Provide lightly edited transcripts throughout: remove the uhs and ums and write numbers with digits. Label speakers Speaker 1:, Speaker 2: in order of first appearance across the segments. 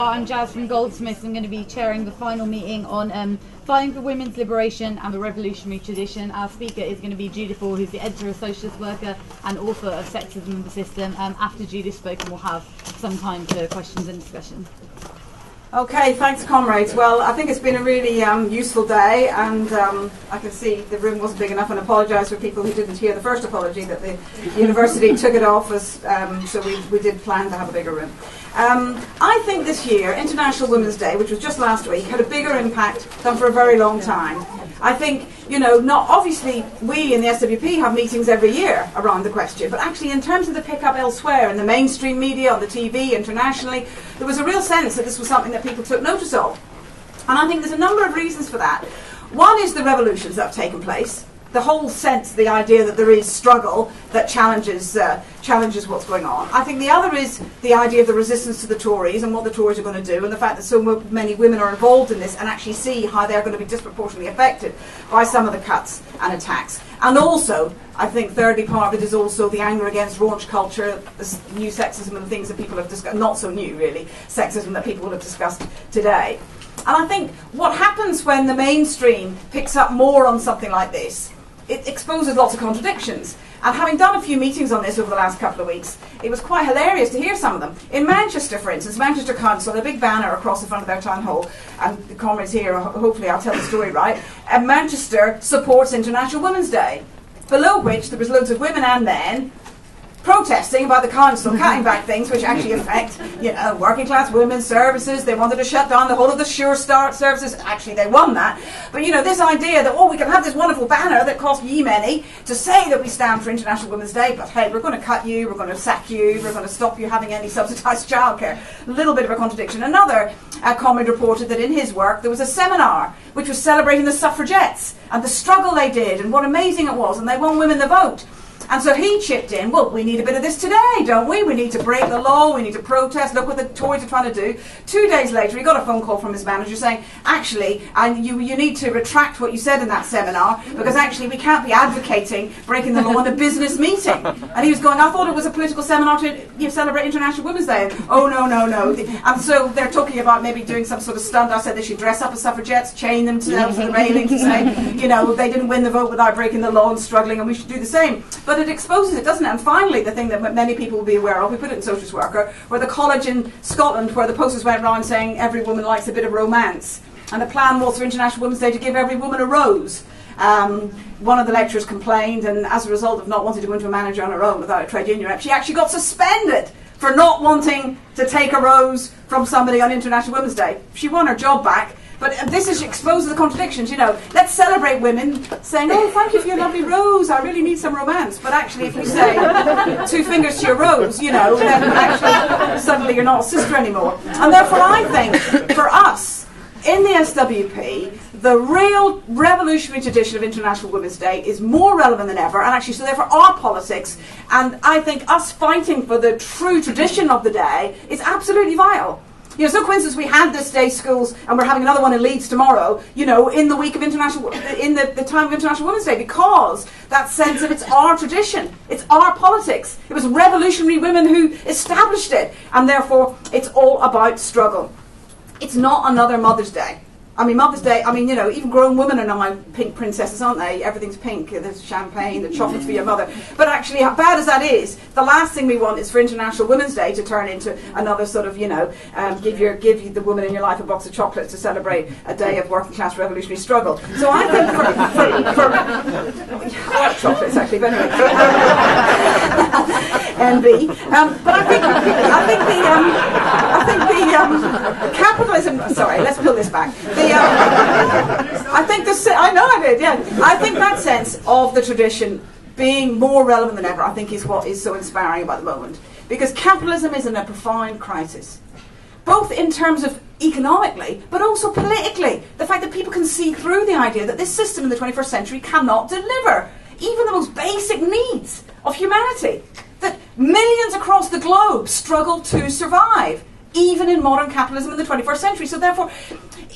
Speaker 1: I'm Jazz from Goldsmiths. I'm going to be chairing the final meeting on fighting for women's liberation and the revolutionary tradition. Our speaker is going to be Judith Orr, who's the editor of Socialist Worker and author of Sexism in the System. After Judith's spoken, we'll have some time for questions and discussion.
Speaker 2: Okay, thanks comrades. Well, I think it's been a really useful day, and I can see the room wasn't big enough, and apologise for people who didn't hear the first apology that the university took it off as, so we did plan to have a bigger room. I think this year, International Women's Day, which was just last week, had a bigger impact than for a very long time. I think, not obviously we in the SWP have meetings every year around the question, but actually in terms of the pickup elsewhere, in the mainstream media, on the TV, internationally, there was a real sense that this was something that people took notice of. And I think there's a number of reasons for that. One is the revolutions that have taken place. The whole sense, the idea that there is struggle that challenges what's going on. I think the other is the idea of the resistance to the Tories and what the Tories are going to do, and the fact that so many women are involved in this and actually see how they're going to be disproportionately affected by some of the cuts and attacks. And also, I think thirdly, part of it is also the anger against raunch culture, the new sexism and the things that people have discussed, not so new really, sexism that people will have discussed today. And I think what happens when the mainstream picks up more on something like this, it exposes lots of contradictions. And having done a few meetings on this over the last couple of weeks, it was quite hilarious to hear some of them. In Manchester, for instance, Manchester Council had a big banner across the front of their town hall, and the comrades here, hopefully I'll tell the story right, and Manchester supports International Women's Day, below which there was loads of women and men protesting about the council cutting back things which actually affect, working class women's services. They wanted to shut down the whole of the Sure Start services. Actually, they won that. But, this idea that, we can have this wonderful banner that costs ye many to say that we stand for International Women's Day, but hey, we're going to cut you, we're going to sack you, we're going to stop you having any subsidised childcare. A little bit of a contradiction. Another comrade reported that in his work there was a seminar which was celebrating the suffragettes and the struggle they did and what amazing it was, and they won women the vote. And so he chipped in, well, we need a bit of this today, don't we? We need to break the law, we need to protest, look what the Tories are trying to do. 2 days later, he got a phone call from his manager saying, actually, you need to retract what you said in that seminar, because actually we can't be advocating breaking the law in a business meeting. And he was going, I thought it was a political seminar to celebrate International Women's Day. And, oh, no. And so they're talking about maybe doing some sort of stunt. I said they should dress up as suffragettes, chain them to the railing to say, they didn't win the vote without breaking the law and struggling, and we should do the same. But it exposes it, doesn't it? And finally, the thing that many people will be aware of, we put it in Socialist Worker, where the college in Scotland where the posters went round saying every woman likes a bit of romance. And the plan was for International Women's Day to give every woman a rose. One of the lecturers complained, and as a result of not wanting to go into a manager on her own without a trade union rep, she actually got suspended for not wanting to take a rose from somebody on International Women's Day. She won her job back. But this exposes the contradictions, Let's celebrate women saying, oh, thank you for your lovely rose, I really need some romance. But actually, if you say 2 fingers to your rose, then actually suddenly you're not a sister anymore. And therefore I think, for us, in the SWP, the real revolutionary tradition of International Women's Day is more relevant than ever, and actually, so therefore our politics, and I think us fighting for the true tradition of the day is absolutely vital. So coincidence we had this day schools, and we're having another one in Leeds tomorrow, in the week of the time of International Women's Day, because that sense of it's our tradition, it's our politics. It was revolutionary women who established it, and therefore it's all about struggle. It's not another Mother's Day. Mother's Day, even grown women are now pink princesses, aren't they? Everything's pink, there's champagne, the chocolates for your mother. But actually, how bad as that is, the last thing we want is for International Women's Day to turn into another sort of, give the woman in your life a box of chocolates to celebrate a day of working class revolutionary struggle. So I think I like chocolates actually, but anyway. Envy. But I think the capitalism. Sorry, let's pull this back. I think I know I did. Yeah, I think that sense of the tradition being more relevant than ever, I think, is what is so inspiring about the moment, because capitalism is in a profound crisis, both in terms of economically, but also politically. The fact that people can see through the idea that this system in the 21st century cannot deliver even the most basic needs of humanity. That millions across the globe struggle to survive, even in modern capitalism in the 21st century. So therefore,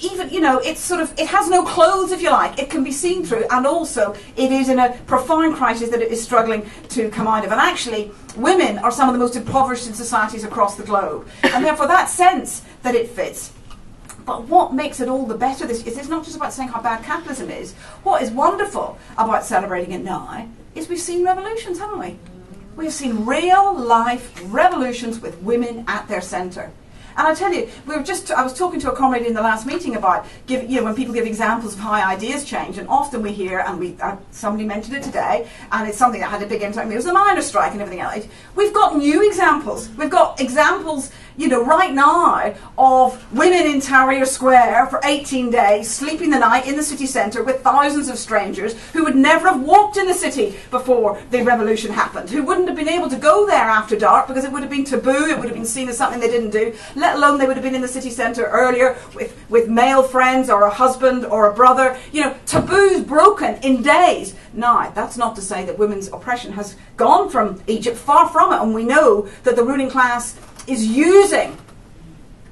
Speaker 2: even, it has no clothes, if you like. It can be seen through, and also it is in a profound crisis that it is struggling to come out of. And actually, women are some of the most impoverished in societies across the globe. And therefore that sense that it fits. But what makes it all the better is it's not just about saying how bad capitalism is. What is wonderful about celebrating it now is we've seen revolutions, haven't we? We've seen real life revolutions with women at their centre. And I tell you, I was talking to a comrade in the last meeting about when people give examples of how ideas change, and often we hear, and somebody mentioned it today, and it's something that had a big impact. It was the miners' strike and everything else. We've got new examples. We've got examples, right now of women in Tahrir Square for 18 days, sleeping the night in the city centre with thousands of strangers who would never have walked in the city before the revolution happened, who wouldn't have been able to go there after dark because it would have been taboo, it would have been seen as something they didn't do, let alone they would have been in the city centre earlier with male friends or a husband or a brother. Taboos broken in days. Now, that's not to say that women's oppression has gone from Egypt, far from it, and we know that the ruling class is using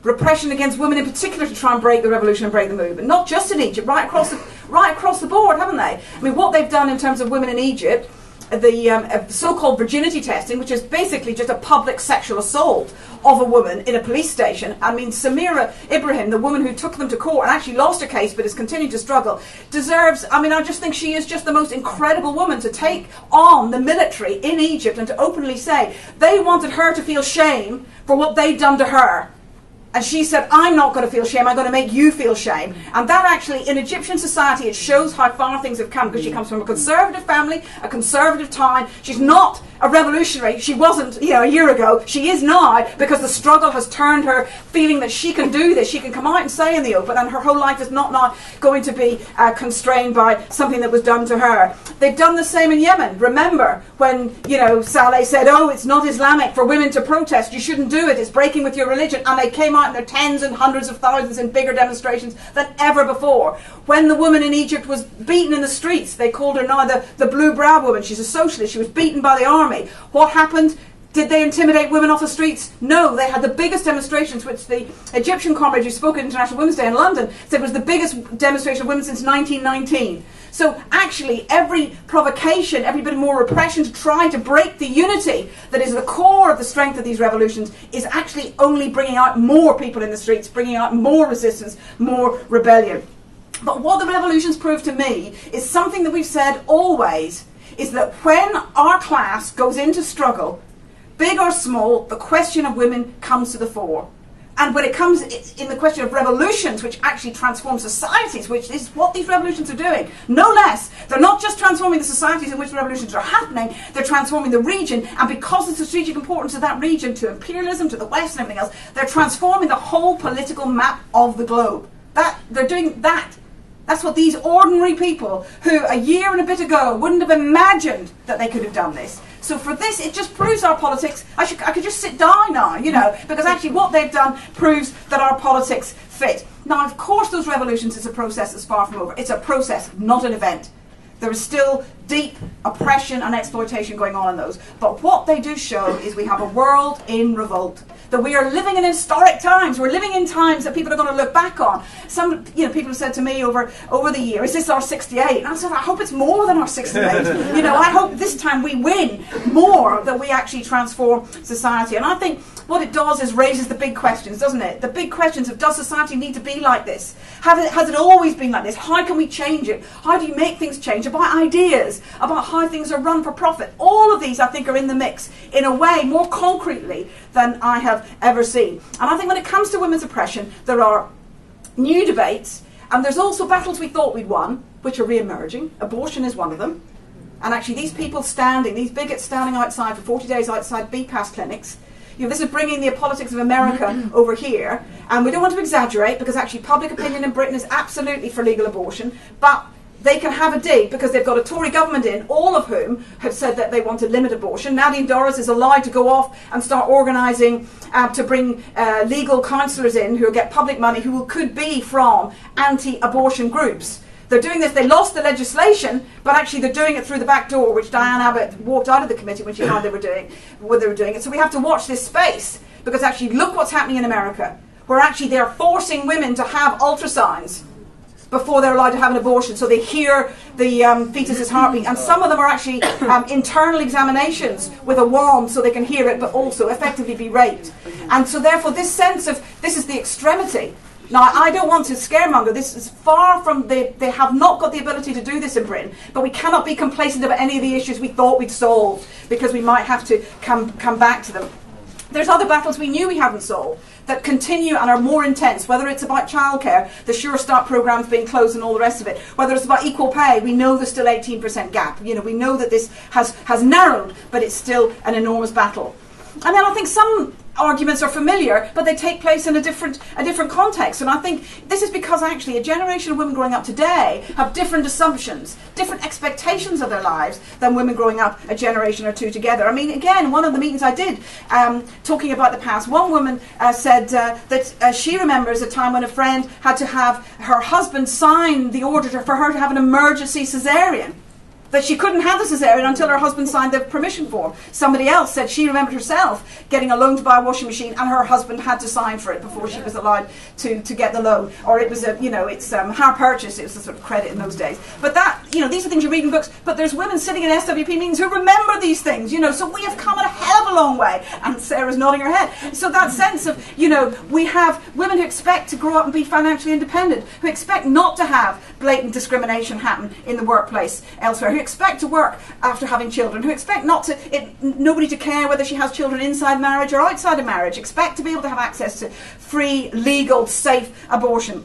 Speaker 2: repression against women in particular to try and break the revolution and break the movement. Not just in Egypt, right across the board, haven't they? I mean, what they've done in terms of women in Egypt, the so-called virginity testing, which is basically just a public sexual assault of a woman in a police station. I mean, Samira Ibrahim, the woman who took them to court and actually lost her case but has continued to struggle, deserves, I just think she is just the most incredible woman to take on the military in Egypt and to openly say they wanted her to feel shame for what they'd done to her. And she said, I'm not going to feel shame, I'm going to make you feel shame. And that actually, in Egyptian society, it shows how far things have come, because she comes from a conservative family, a conservative time. She's not a revolutionary. She wasn't, a year ago. She is now, because the struggle has turned her feeling that she can do this. She can come out and say in the open, and her whole life is not now going to be constrained by something that was done to her. They've done the same in Yemen. Remember when, Saleh said, oh, it's not Islamic for women to protest. You shouldn't do it. It's breaking with your religion. And they came out in their tens and hundreds of thousands in bigger demonstrations than ever before. When the woman in Egypt was beaten in the streets, they called her now the blue brow woman. She's a socialist. She was beaten by the army. What happened? Did they intimidate women off the streets? No, they had the biggest demonstrations, which the Egyptian comrade who spoke at International Women's Day in London said was the biggest demonstration of women since 1919. So actually, every provocation, every bit of more repression to try to break the unity that is the core of the strength of these revolutions is actually only bringing out more people in the streets, bringing out more resistance, more rebellion. But what the revolutions prove to me is something that we've said always, is that when our class goes into struggle, big or small, the question of women comes to the fore. And when it comes in the question of revolutions, which actually transform societies, which is what these revolutions are doing, no less. They're not just transforming the societies in which the revolutions are happening, they're transforming the region, and because of the strategic importance of that region to imperialism, to the West and everything else, they're transforming the whole political map of the globe. They're doing that. That's what these ordinary people, who a year and a bit ago wouldn't have imagined that they could have done this. So for this, it just proves our politics. I could just sit down now, because actually what they've done proves that our politics fit. Now, of course, those revolutions is a process that's far from over. It's a process, not an event. There is still deep oppression and exploitation going on in those. But what they do show is we have a world in revolt. That we are living in historic times. We're living in times that people are going to look back on. Some, people have said to me over the year, is this our 68? And I said, I hope it's more than our 68. I hope this time we win more, that we actually transform society. And I think what it does is raises the big questions, doesn't it? The big questions of, does society need to be like this? Has it always been like this? How can we change it? How do you make things change? About ideas, about how things are run for profit. All of these, I think, are in the mix in a way more concretely than I have ever seen. And I think when it comes to women's oppression, there are new debates, and there's also battles we thought we'd won, which are re-emerging. Abortion is one of them. And actually these people standing, these bigots standing outside for 40 days outside BPAS clinics, this is bringing the politics of America over here. And we don't want to exaggerate, because actually public opinion in Britain is absolutely for legal abortion, but they can have a dig because they've got a Tory government in, all of whom have said that they want to limit abortion. Nadine Dorries is allowed to go off and start organising to bring legal counsellors in who get public money, who could be from anti-abortion groups. They're doing this, they lost the legislation, but actually they're doing it through the back door, which Diane Abbott walked out of the committee when she found they were doing it. So we have to watch this space, because actually look what's happening in America, where actually they're forcing women to have ultrasounds before they're allowed to have an abortion, so they hear the fetus's heartbeat. And some of them are actually internal examinations with a wand so they can hear it, but also effectively be raped. And so therefore this sense of, this is the extremity. Now, I don't want to scaremonger. This is far from, they have not got the ability to do this in Britain, but we cannot be complacent about any of the issues we thought we'd solved, because we might have to come back to them. There's other battles we knew we hadn't solved that continue and are more intense, whether it's about childcare, the Sure Start programmes being closed and all the rest of it, whether it's about equal pay. We know there's still 18% gap. You know, we know that this has narrowed, but it's still an enormous battle. And then I think some arguments are familiar, but they take place in a different context. And I think this is because actually a generation of women growing up today have different assumptions, different expectations of their lives than women growing up a generation or two together. I mean, again, one of the meetings I did, talking about the past, one woman said that she remembers a time when a friend had to have her husband sign the order for her to have an emergency cesarean. That she couldn't have the cesarean until her husband signed the permission form. Somebody else said she remembered herself getting a loan to buy a washing machine, and her husband had to sign for it before she was allowed to get the loan. Or it was it's hire purchase. It was a sort of credit in those days. But that, these are things you read in books. But there's women sitting in SWP meetings who remember these things. So we have come a hell of a long way. And Sarah's nodding her head. So that sense of we have women who expect to grow up and be financially independent, who expect not to have blatant discrimination happen in the workplace elsewhere, who expect to work after having children, who expect nobody to care whether she has children inside marriage or outside of marriage, expect to be able to have access to free, legal, safe abortion,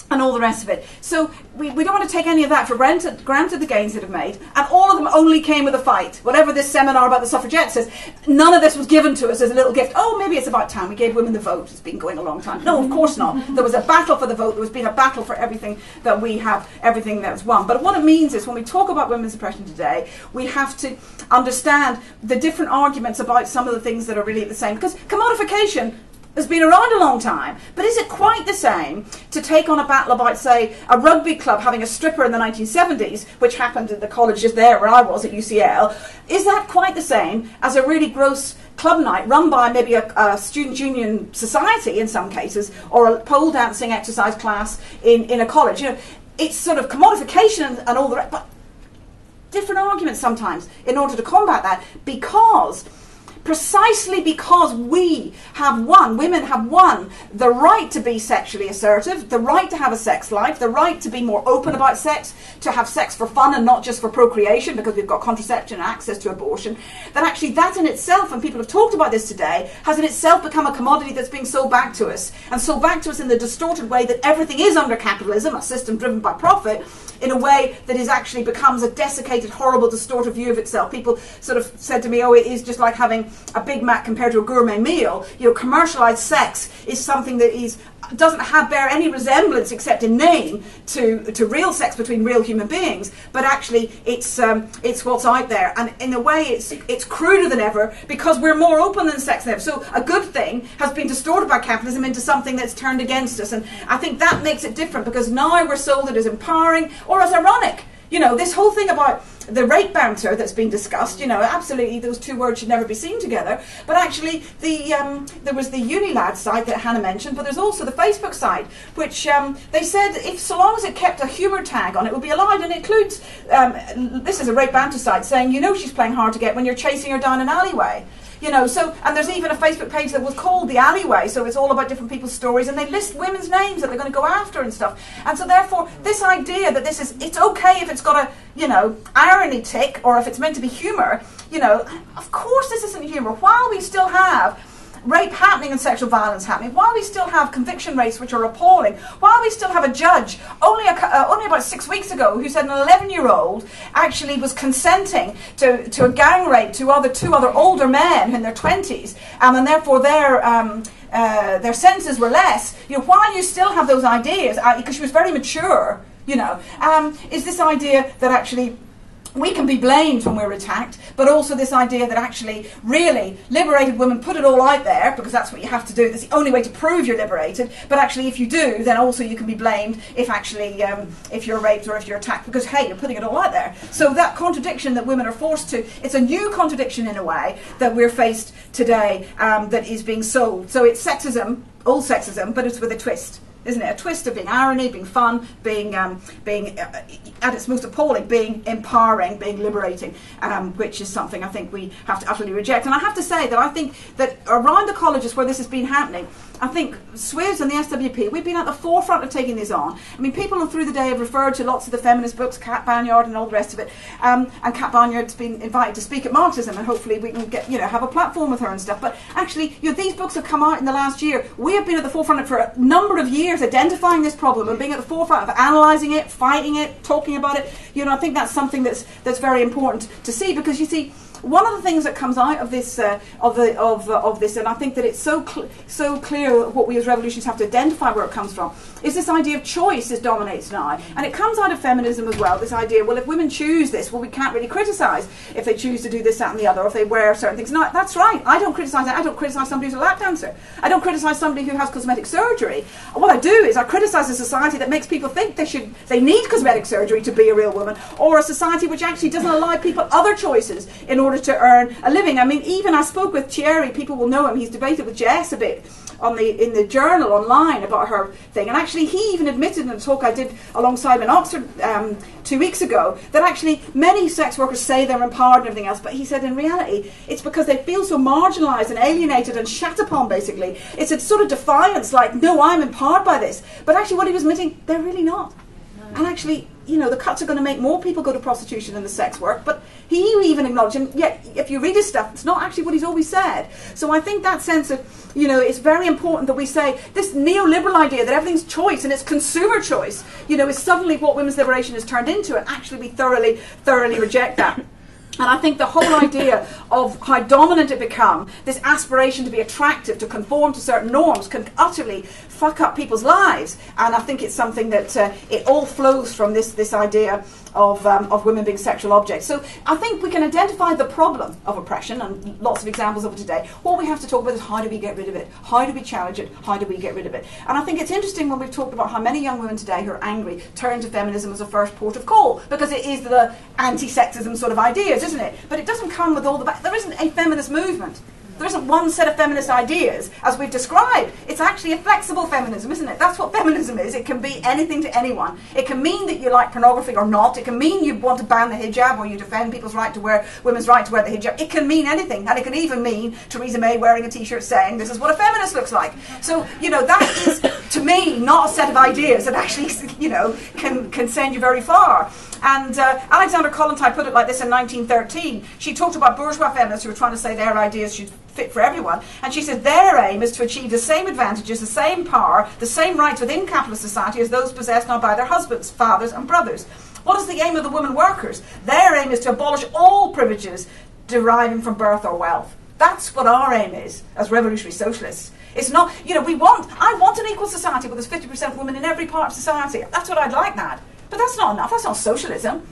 Speaker 2: and all the rest of it. So we don't want to take any of that for granted the gains that have made, and all of them only came with a fight. Whatever this seminar about the suffragettes says, none of this was given to us as a little gift. Oh, maybe it's about time we gave women the vote. It's been going a long time. No, of course not. There was a battle for the vote. There was been a battle for everything that we have, everything that was won. But what it means is when we talk about women's oppression today, we have to understand the different arguments about some of the things that are really the same. Because commodification has been around a long time, but is it quite the same to take on a battle about, say, a rugby club having a stripper in the 1970s, which happened at the college just there where I was at UCL? Is that quite the same as a really gross club night run by maybe a student union society in some cases, or a pole dancing exercise class in a college? It's sort of commodification and all the rest, but different arguments sometimes in order to combat that, precisely because women have won the right to be sexually assertive, the right to have a sex life, the right to be more open about sex, to have sex for fun and not just for procreation, because we've got contraception and access to abortion, that actually that in itself, and people have talked about this today, has in itself become a commodity that's being sold back to us, and sold back to us in the distorted way that everything is under capitalism, a system driven by profit, in a way that is actually becomes a desiccated, horrible, distorted view of itself. People sort of said to me, oh, it is just like having a Big Mac compared to a gourmet meal. Commercialized sex is something that doesn't bear any resemblance except in name to real sex between real human beings, but actually it's what's out there, and in a way it's cruder than ever because we're more open than sex than ever. So a good thing has been distorted by capitalism into something that's turned against us, and I think that makes it different because now we're sold it as empowering or as ironic. This whole thing about the rape banter that's been discussed, absolutely those two words should never be seen together. But actually, there was the Unilad site that Hannah mentioned, but there's also the Facebook site, which they said so long as it kept a humour tag on it would be allowed, and it includes, this is a rape banter site saying, she's playing hard to get when you're chasing her down an alleyway. And there's even a Facebook page that was called The Alleyway, so it's all about different people's stories, and they list women's names that they're going to go after and stuff. And so therefore, this idea that it's okay if it's got a, irony tick, or if it's meant to be humour, of course this isn't humour. While we still have rape happening and sexual violence happening, while we still have conviction rates which are appalling, while we still have a judge only about 6 weeks ago who said an 11-year-old actually was consenting to a gang rape to two other older men in their 20s, and therefore their sentences were less. While you still have those ideas, because she was very mature, is this idea that actually we can be blamed when we're attacked, but also this idea that actually really liberated women put it all out there because that's what you have to do. That's the only way to prove you're liberated. But actually if you do, then also you can be blamed if actually if you're raped or if you're attacked, because hey, you're putting it all out there. So that contradiction that women are forced to, it's a new contradiction in a way that we're faced today that is being sold. So it's sexism, old sexism, but it's with a twist. isn't it? A twist of being irony, being fun, being at its most appalling, being empowering, being liberating, which is something I think we have to utterly reject. And I have to say that I think that around the colleges where this has been happening, I think SWIS and the SWP, we've been at the forefront of taking this on. I mean, people through the day have referred to lots of the feminist books, Kat Banyard and all the rest of it. And Kat Banyard's been invited to speak at Marxism, and hopefully we can get, have a platform with her and stuff. But actually, these books have come out in the last year. We have been at the forefront of it for a number of years, identifying this problem and being at the forefront of analysing it, fighting it, talking about it. I think that's something that's very important to see, because you see, one of the things that comes out of this, of this, and I think that it's so clear what we as revolutionists have to identify where it comes from, is this idea of choice that dominates now, and it comes out of feminism as well. This idea, well, if women choose this, well, we can't really criticise if they choose to do this, that, and the other, or if they wear certain things. No, that's right. I don't criticise that. I don't criticise somebody who's a lap dancer. I don't criticise somebody who has cosmetic surgery. What I do is I criticise a society that makes people think they need cosmetic surgery to be a real woman, or a society which actually doesn't allow people other choices in order to earn a living. I mean, even I spoke with Thierry, people will know him, he's debated with Jess a bit in the journal online about her thing, and actually he even admitted in a talk I did alongside him in Oxford 2 weeks ago that actually many sex workers say they're empowered and everything else, but he said in reality it's because they feel so marginalised and alienated and shat upon, basically. It's a sort of defiance, like, no, I'm empowered by this, but actually what he was admitting, they're really not. And actually, the cuts are going to make more people go to prostitution and the sex work, but he even acknowledged, and yet if you read his stuff, it's not actually what he's always said. So I think that sense of, it's very important that we say this neoliberal idea that everything's choice and it's consumer choice, is suddenly what women's liberation has turned into, and actually we thoroughly reject that. And I think the whole idea of how dominant it become, this aspiration to be attractive, to conform to certain norms, can utterly fuck up people's lives. And I think it's something that it all flows from this idea of women being sexual objects. So I think we can identify the problem of oppression, and lots of examples of it today. What we have to talk about is how do we get rid of it? How do we challenge it? How do we get rid of it? And I think it's interesting when we've talked about how many young women today who are angry turn to feminism as a first port of call, because it is the anti-sexism sort of ideas, isn't it? But it doesn't come with all the there isn't a feminist movement. There isn't one set of feminist ideas, as we've described. It's actually a flexible feminism, isn't it? That's what feminism is. It can be anything to anyone. It can mean that you like pornography or not. It can mean you want to ban the hijab, or you defend women's right to wear the hijab. It can mean anything. And it can even mean Theresa May wearing a t-shirt saying, this is what a feminist looks like. So, that is, to me, not a set of ideas that actually, can send you very far. And Alexandra Kollontai put it like this in 1913. She talked about bourgeois feminists who were trying to say their ideas should fit for everyone. And she said their aim is to achieve the same advantages, the same power, the same rights within capitalist society as those possessed now by their husbands, fathers and brothers. What is the aim of the women workers? Their aim is to abolish all privileges deriving from birth or wealth. That's what our aim is as revolutionary socialists. It's not, I want an equal society where there's 50% women in every part of society. That's what I'd like, that. But that's not enough. That's not socialism.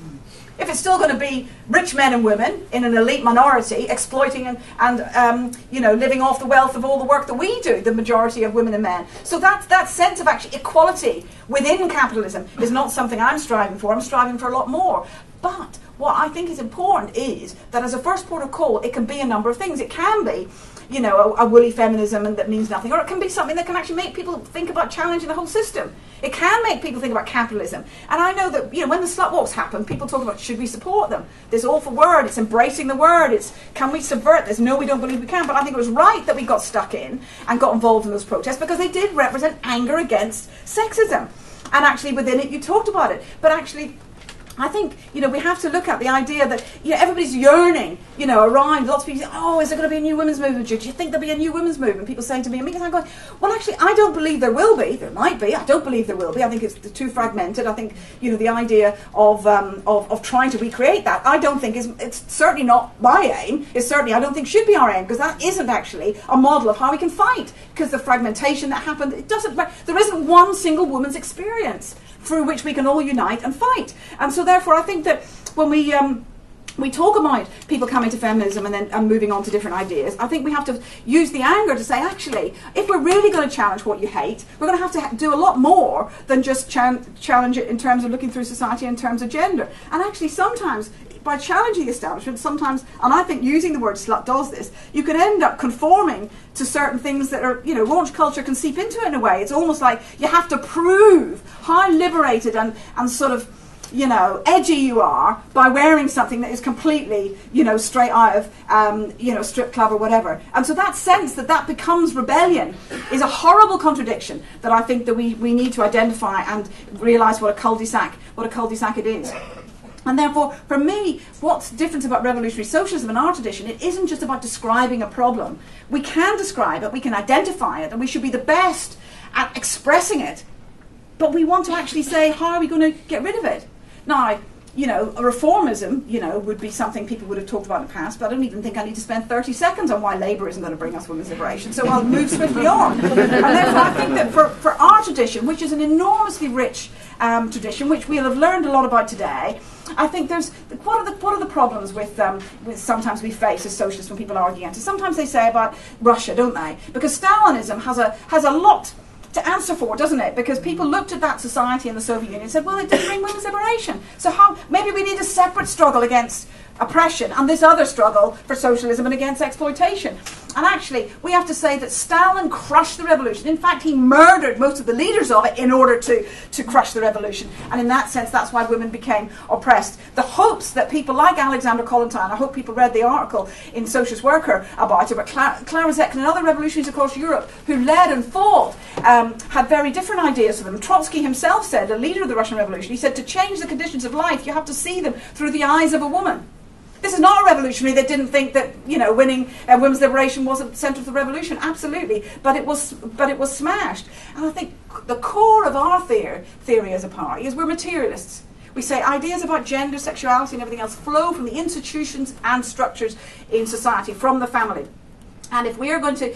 Speaker 2: If it's still going to be rich men and women in an elite minority exploiting and living off the wealth of all the work that we do, the majority of women and men. So that sense of actually equality within capitalism is not something I'm striving for. I'm striving for a lot more. But what I think is important is that as a first port of call, it can be a number of things. It can be, a woolly feminism and that means nothing. Or it can be something that can actually make people think about challenging the whole system. It can make people think about capitalism. And I know that, when the slut walks happen, people talk about, should we support them? This awful word, it's embracing the word, it's, can we subvert this? No, we don't believe we can. But I think it was right that we got stuck in and got involved in those protests, because they did represent anger against sexism. And actually within it, you talked about it. But actually, I think, we have to look at the idea that, everybody's yearning, around. Lots of people say, oh, is there going to be a new women's movement? Do you think there'll be a new women's movement? People saying to me, and I'm going, well, actually, I don't believe there will be. There might be. I don't believe there will be. I think it's too fragmented. I think, the idea of trying to recreate that, I don't think it's certainly not my aim. It's certainly, I don't think should be our aim, because that isn't actually a model of how we can fight. Because the fragmentation that happened, there isn't one single woman's experience through which we can all unite and fight. And so therefore I think that when we talk about people coming to feminism and moving on to different ideas, I think we have to use the anger to say, actually, if we're really going to challenge what you hate, we're going to have to do a lot more than just challenge it in terms of looking through society in terms of gender. And actually sometimes by challenging the establishment, sometimes, and I think using the word slut does this, you can end up conforming to certain things that are, raunch culture can seep into it in a way. It's almost like you have to prove how liberated and sort of, edgy you are by wearing something that is completely, straight out of, strip club or whatever. And so that sense that becomes rebellion is a horrible contradiction that I think that we need to identify and realise what a cul-de-sac it is. And therefore, for me, what's different about revolutionary socialism in our tradition, it isn't just about describing a problem. We can describe it, we can identify it, and we should be the best at expressing it. But we want to actually say, how are we going to get rid of it? Now, a reformism, would be something people would have talked about in the past, but I don't even think I need to spend 30 seconds on why Labour isn't going to bring us women's liberation, so I'll move swiftly on. And therefore I think that for our tradition, which is an enormously rich tradition, which we'll have learned a lot about today, I think there's, what are the problems with sometimes we face as socialists when people argue against it? Sometimes they say about Russia, don't they? Because Stalinism has a lot to answer for, doesn't it? Because people looked at that society in the Soviet Union and said, well, it didn't bring women's liberation. So maybe we need a separate struggle against oppression and this other struggle for socialism and against exploitation. And actually, we have to say that Stalin crushed the revolution. In fact, he murdered most of the leaders of it in order to crush the revolution. And in that sense, that's why women became oppressed. The hopes that people like Alexander Kollontai, I hope people read the article in Socialist Worker about it, but Clara Zetkin and other revolutionaries across Europe who led and fought had very different ideas of them. Trotsky himself said, a leader of the Russian Revolution, he said, to change the conditions of life, you have to see them through the eyes of a woman. This is not a revolutionary that didn't think that winning women's liberation wasn't the centre of the revolution. Absolutely, but it was smashed. And I think the core of our theory as a party is we're materialists. We say ideas about gender, sexuality, and everything else flow from the institutions and structures in society, from the family. And if we are going to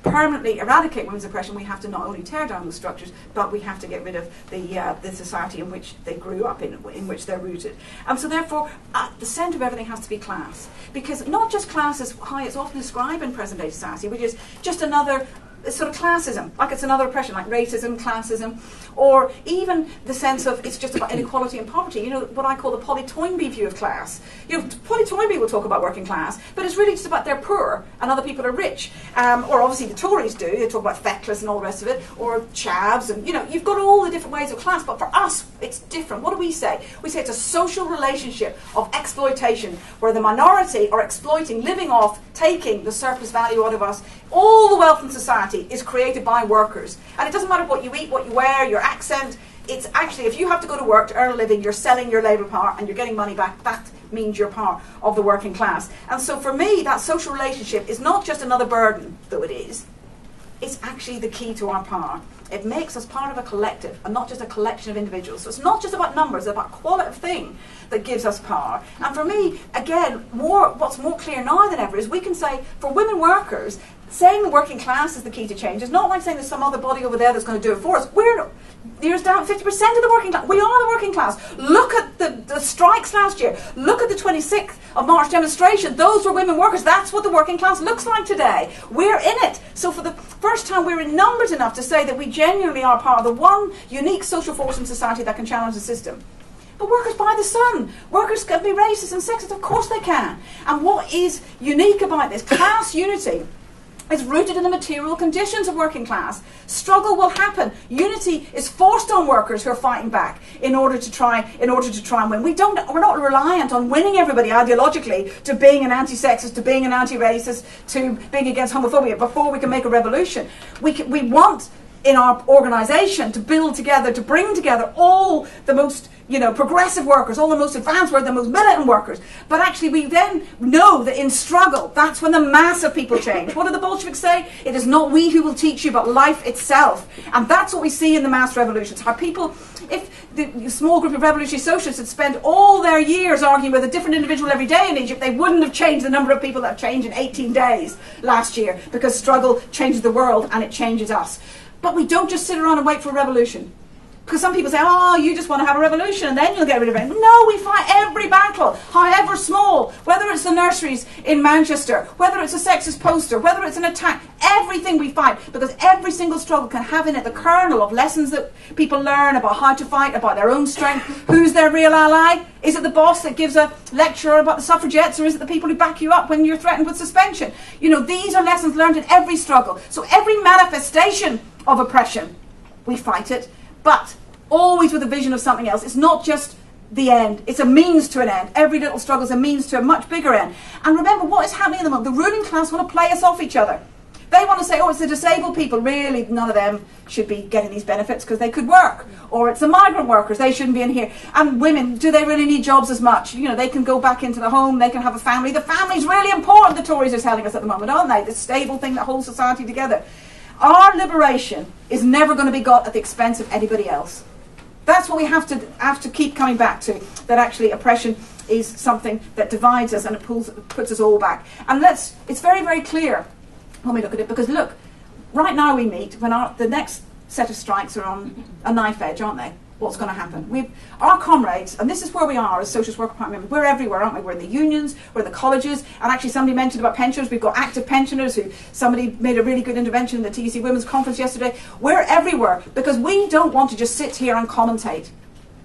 Speaker 2: permanently eradicate women's oppression, we have to not only tear down the structures, but we have to get rid of the society in which they grew up, in which they're rooted. And so therefore, at the centre of everything has to be class. Because not just class is how it's often described in present-day society, which is just another sort of classism, like it's another oppression, like racism, classism, or even the sense of it's just about inequality and poverty. What I call the Polly Toynbee view of class. Polly Toynbee will talk about working class, but it's really just about they're poor and other people are rich. Or obviously the Tories do. They talk about feckless and all the rest of it, or chavs, and you've got all the different ways of class. But for us, it's different. What do we say? We say it's a social relationship of exploitation, where the minority are exploiting, living off, taking the surplus value out of us. All the wealth in society is created by workers. And it doesn't matter what you eat, what you wear, your accent. It's actually, if you have to go to work to earn a living, you're selling your labour power and you're getting money back. That means you're part of the working class. And so for me, that social relationship is not just another burden, though it is. It's actually the key to our power. It makes us part of a collective and not just a collection of individuals. So it's not just about numbers, it's about qualitative thing that gives us power. And for me, again, what's more clear now than ever is we can say, for women workers, saying the working class is the key to change is not like saying there's some other body over there that's going to do it for us. Years down, 50% of the working class. We are the working class. Look at the strikes last year. Look at the 26th of March demonstration. Those were women workers. That's what the working class looks like today. We're in it. So for the first time, we're in numbers enough to say that we genuinely are part of the one unique social force in society that can challenge the system. But workers by the sun. Workers can be racist and sexist. Of course they can. And what is unique about this? Class unity is rooted in the material conditions of working class. Struggle will happen. Unity is forced on workers who are fighting back in order to try and win. We're not reliant on winning everybody ideologically to being an anti-sexist, to being an anti-racist, to being against homophobia before we can make a revolution. We want in our organisation to build together, to bring together all the most progressive workers, all the most advanced workers, the most militant workers. But actually we then know that in struggle, that's when the mass of people change. What do the Bolsheviks say? It is not we who will teach you, but life itself. And that's what we see in the mass revolutions. How people, if the small group of revolutionary socialists had spent all their years arguing with a different individual every day in Egypt, they wouldn't have changed the number of people that have changed in 18 days last year, because struggle changes the world and it changes us. But we don't just sit around and wait for a revolution. Because some people say, oh, you just want to have a revolution and then you'll get rid of it. No, we fight every battle, however small, whether it's the nurseries in Manchester, whether it's a sexist poster, whether it's an attack, everything we fight, because every single struggle can have in it the kernel of lessons that people learn about how to fight, about their own strength. Who's their real ally? Is it the boss that gives a lecture about the suffragettes, or is it the people who back you up when you're threatened with suspension? You know, these are lessons learned in every struggle. So every manifestation of oppression, we fight it. But always with a vision of something else. It's not just the end. It's a means to an end. Every little struggle is a means to a much bigger end. And remember what is happening at the moment. The ruling class want to play us off each other. They want to say, oh, it's the disabled people. Really, none of them should be getting these benefits because they could work. Or it's the migrant workers. They shouldn't be in here. And women, do they really need jobs as much? You know, they can go back into the home. They can have a family. The family's really important, the Tories are telling us at the moment, aren't they? The stable thing that holds society together. Our liberation is never going to be got at the expense of anybody else. That's what we have to keep coming back to, that actually oppression is something that divides us and it puts us all back. And it's very, very clear when we look at it, because look, right now we meet when the next set of strikes are on a knife edge, aren't they? What's going to happen? Our comrades, and this is where we are as socialist worker party members, we're everywhere, aren't we? We're in the unions, we're in the colleges, and actually somebody mentioned about pensioners, we've got active pensioners somebody made a really good intervention in the TEC Women's Conference yesterday. We're everywhere because we don't want to just sit here and commentate.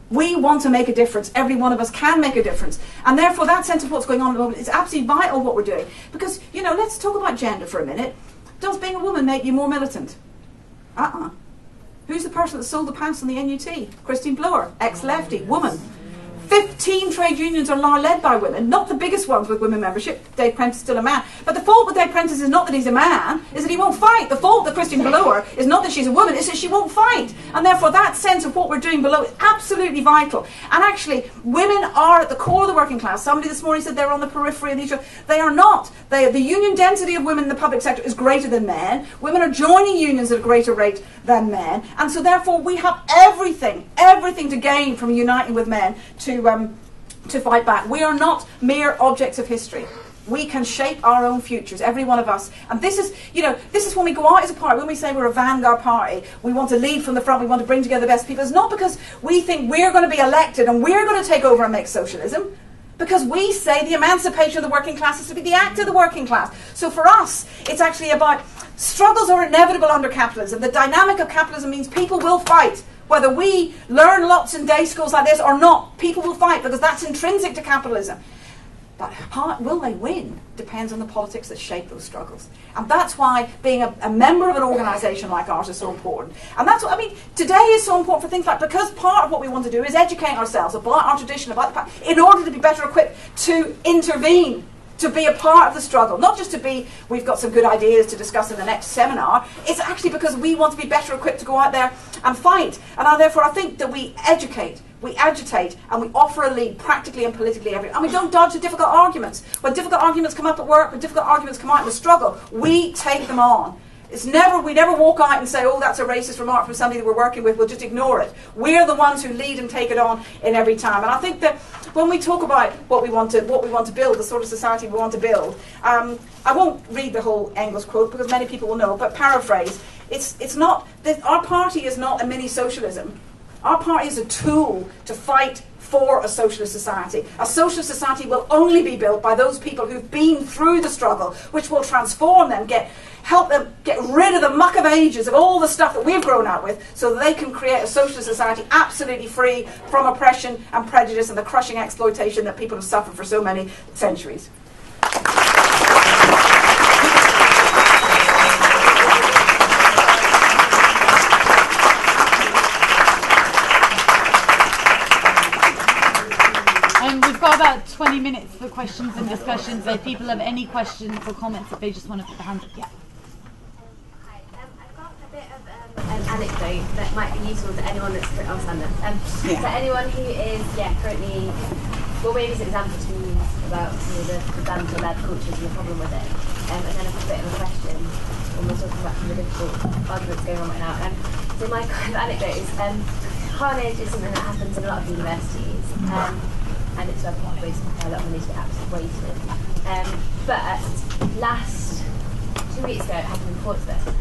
Speaker 2: We want to make a difference. Every one of us can make a difference. And therefore that sense of what's going on at the moment is absolutely vital what we're doing. Because, you know, let's talk about gender for a minute. Does being a woman make you more militant? Who's the person that sold the pants on the NUT? Christine Blower, ex-lefty, woman. 15 trade unions are now led by women, not the biggest ones with women membership. Dave Prentice is still a man. But the fault with Dave Prentice is not that he's a man, is that he won't fight. The fault with Christine Blower is not that she's a woman, it's that she won't fight. And therefore that sense of what we're doing below is absolutely vital. And actually, women are at the core of the working class. Somebody this morning said they're on the periphery of these. They are not. The union density of women in the public sector is greater than men. Women are joining unions at a greater rate than men. And so therefore we have everything to gain from uniting with men to fight back. We are not mere objects of history. We can shape our own futures, every one of us. And this is, you know, this is when we go out as a party, when we say we're a vanguard party, we want to lead from the front, we want to bring together the best people. It's not because we think we're going to be elected and we're going to take over and make socialism. Because we say the emancipation of the working class is to be the act of the working class. So for us, it's actually about struggles are inevitable under capitalism. The dynamic of capitalism means people will fight. Whether we learn lots in day schools like this or not, people will fight because that's intrinsic to capitalism. But will they win depends on the politics that shape those struggles. And that's why being a member of an organisation like ours is so important. And that's what, I mean, today is so important for things like, because part of what we want to do is educate ourselves about our tradition, about the past, in order to be better equipped to intervene, to be a part of the struggle. Not just to be, we've got some good ideas to discuss in the next seminar. It's actually because we want to be better equipped to go out there and fight. And therefore I think that we educate, we agitate, and we offer a lead practically and politically everywhere. And we don't dodge the difficult arguments. When difficult arguments come up at work, when difficult arguments come out in the struggle, we take them on. We never walk out and say, oh, that's a racist remark from somebody that we're working with, we'll just ignore it. We're the ones who lead and take it on in every time. And I think that when we talk about what we want to build, the sort of society we want to build, I won't read the whole Engels quote because many people will know, but paraphrase, it's not, our party is not a mini-socialism. Our party is a tool to fight for a socialist society. A socialist society will only be built by those people who've been through the struggle, which will transform them, help them get rid of the muck of ages, of all the stuff that we've grown up with, so that they can create a socialist society absolutely free from oppression and prejudice and the crushing exploitation that people have suffered for so many centuries.
Speaker 1: We've got about 20 minutes for questions and discussions. So if people have any questions or comments, if they just want to put their hands up, yeah.
Speaker 3: Hi, I've got a bit of an anecdote that might be useful to anyone that's currently on stand-up. So anyone who is currently, well, maybe it's an example to use about the banter-led cultures and the problem with it. And then I've got a bit of a question when we're talking about some of the difficult arguments going on right now. So my kind of anecdote is carnage is something that happens in a lot of universities. And it's a lot of money to be absolutely wasted. But 2 weeks ago, it happened in Portsmouth.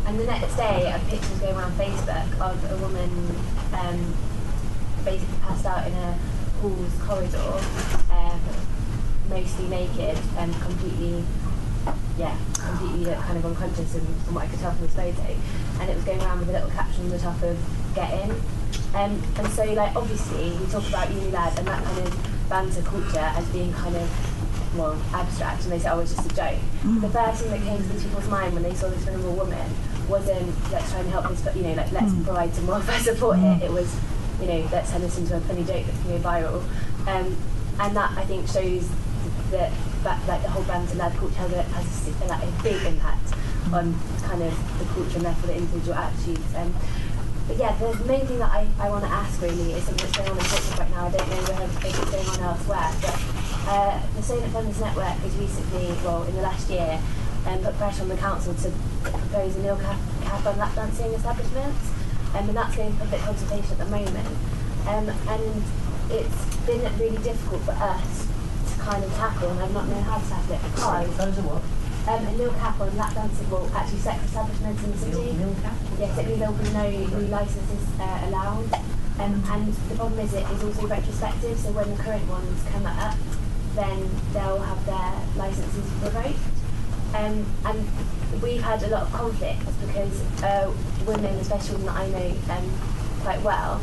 Speaker 3: And the next day, a picture was going around Facebook of a woman basically passed out in a hall's corridor, mostly naked and completely kind of unconscious, and from what I could tell from this photo. And it was going around with a little caption on the top of "Get in." And so, like, obviously, we talk about uni lad and that kind of banter culture as being kind of, well, abstract, and they say, oh, it's just a joke. The first thing that came to these people's mind when they saw this vulnerable woman wasn't, let's try and help this, you know, like, let's provide some welfare support here. It was, you know, let's turn this into a funny joke that can go viral. And that, I think, shows that like the whole banter lad culture has a big impact on kind of the culture and therefore the individual attitudes. But yeah, the main thing that I want to ask really is something that's going on in Portsmouth right now. I don't know if it's going on elsewhere, but the Student Feminist Network has recently, well, in the last year, put pressure on the council to propose a nil cap on lap dancing establishments, and that's going to public consultation at the moment. And it's been really difficult for us to kind of tackle, and I've not known how to tackle it because a nil cap on lap dancing, well, actually sex establishments in the city.
Speaker 4: Nil cap?
Speaker 3: Yes, it means there will be no new licences allowed. And the problem is it is also retrospective, so when the current ones come up, then they'll have their licences revoked. And we've had a lot of conflict because women, especially women that I know quite well,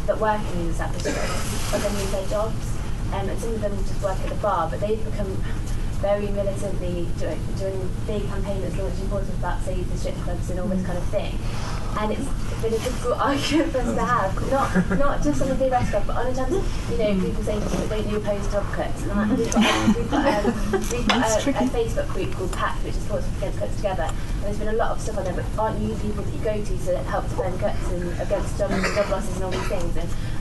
Speaker 3: that work in these establishments, are going to lose their jobs. And some of them just work at the bar, but they've become very militantly during a big campaign that's launched in Portsmouth about save the strip clubs and all this kind of thing. And it's been a difficult argument for us to have, not just on the big restaurant, but on a terms of, you know, people saying to me, don't you oppose job cuts? And we've got a Facebook group called PACT, which is Portsmouth Against Cuts Together, and there's been a lot of stuff on there, but aren't you people that you go to to help defend cuts and against job losses and all these things?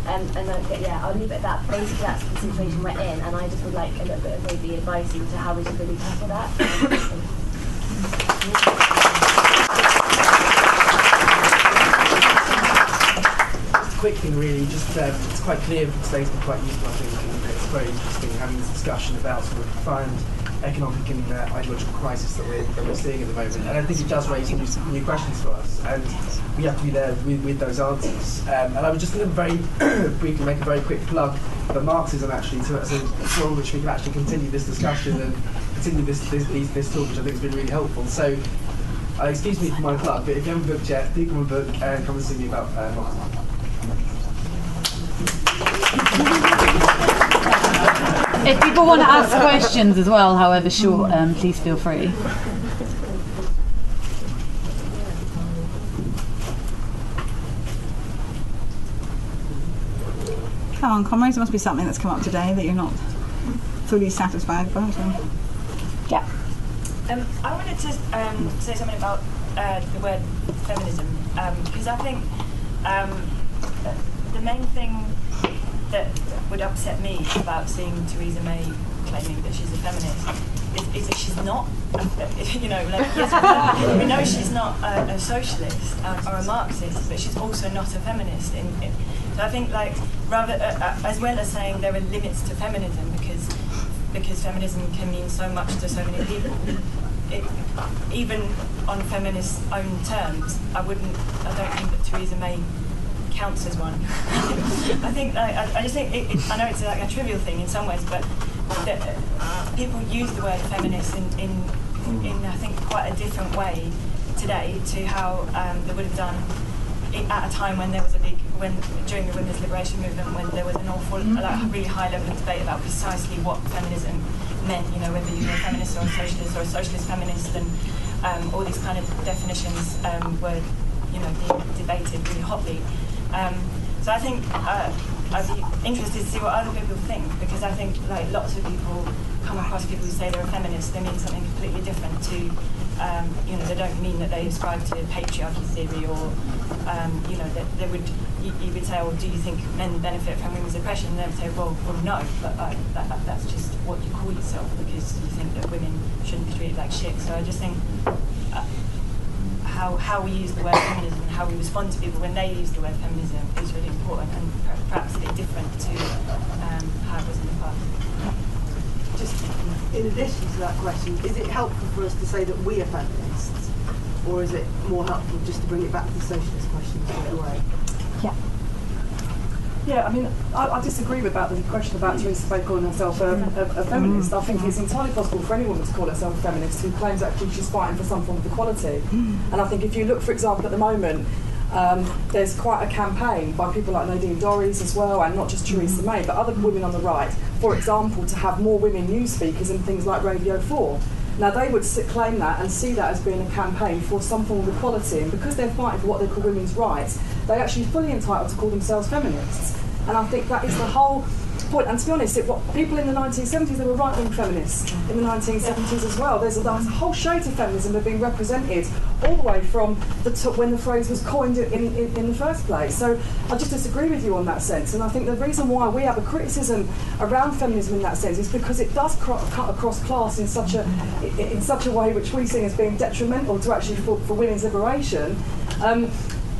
Speaker 3: I'll leave it at that. Basically, that's the situation we're in, and I just would like a little bit of maybe advice into how we should really tackle that.
Speaker 5: Quick thing really, just it's quite clear, today's been quite useful I think, and it's very interesting having this discussion about sort of profound economic and ideological crisis that we're seeing at the moment, and I think it does raise some new questions for us, and we have to be there with those answers. And I was just going to very briefly make a very quick plug for Marxism actually, as a forum which we can actually continue this discussion and continue this talk, which I think has been really helpful. So excuse me for my plug, but if you haven't booked yet, pick up a book and come and see me about Marxism.
Speaker 1: If people want to ask questions as well, however short, please feel free.
Speaker 2: Come on, comrades, there must be something that's come up today that you're not fully satisfied by.
Speaker 1: Yeah.
Speaker 4: I wanted to say something about the word feminism, because I think the main thing that would upset me about seeing Theresa May claiming that she's a feminist is that she's not, you know, like, yes, we know she's not a socialist or a Marxist, but she's also not a feminist. So I think, like, rather, as well as saying there are limits to feminism, because feminism can mean so much to so many people, even on feminists' own terms, I don't think that Theresa May counts as one. I just think I know it's like a trivial thing in some ways, but people use the word feminist in I think quite a different way today to how they would have done at a time when there was during the women's liberation movement, when there was an awful, really high level of debate about precisely what feminism meant. You know, whether you were a feminist or a socialist feminist, and all these kind of definitions were, you know, being debated really hotly. So I think I'd be interested to see what other people think, because I think, like, lots of people come across people who say they're a feminist, they mean something completely different to, you know, they don't mean that they ascribe to patriarchy theory, or, you know, that they would, you would say, well, do you think men benefit from women's oppression? And they would say, well no, but that's just what you call yourself, because you think that women shouldn't be treated like shit. So I just think how we use the word feminism and how we respond to people when they use the word feminism is really important, and perhaps a bit different to how it was in the past.
Speaker 6: Just in addition to that question, is it helpful for us to say that we are feminists? or is it more helpful just to bring it back to the socialist question straight away?
Speaker 1: Yeah.
Speaker 7: Yeah, I mean, I disagree with the question about Theresa May calling herself a feminist. I think it's entirely possible for any woman to call herself a feminist who claims actually she's fighting for some form of equality. And I think if you look, for example, at the moment, there's quite a campaign by people like Nadine Dorries as well, and not just Theresa May, but other women on the right, for example, to have more women news speakers in things like Radio 4. Now, they would claim that and see that as being a campaign for some form of equality, and because they're fighting for what they call women's rights, they're actually fully entitled to call themselves feminists. And I think that is the whole point. And to be honest, people in the 1970s, they were right-wing feminists in the 1970s as well. There's a whole shade of feminism that have been represented all the way from when the phrase was coined in the first place. So I just disagree with you on that sense. And I think the reason why we have a criticism around feminism in that sense is because it does cut across class in such a way which we see as being detrimental to actually for women's liberation.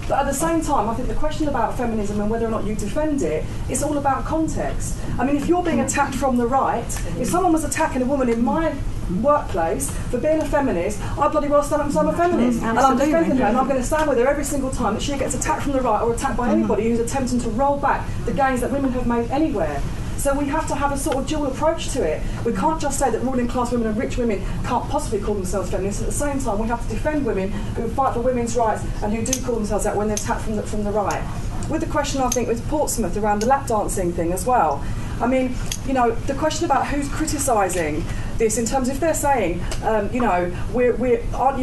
Speaker 7: But at the same time, I think the question about feminism and whether or not you defend it is all about context. I mean, if you're being attacked from the right, if someone was attacking a woman in my workplace for being a feminist, I bloody well stand up and say I'm a feminist. And I'm defending her, and I'm going to stand with her every single time that she gets attacked from the right or attacked by anybody who's attempting to roll back the gains that women have made anywhere. So we have to have a sort of dual approach to it. We can't just say that ruling class women and rich women can't possibly call themselves feminists. At the same time, we have to defend women who fight for women's rights and who do call themselves that when they're attacked from the right. With the question, I think, with Portsmouth around the lap dancing thing as well. I mean, the question about who's criticising this in terms of if they're saying, aren't you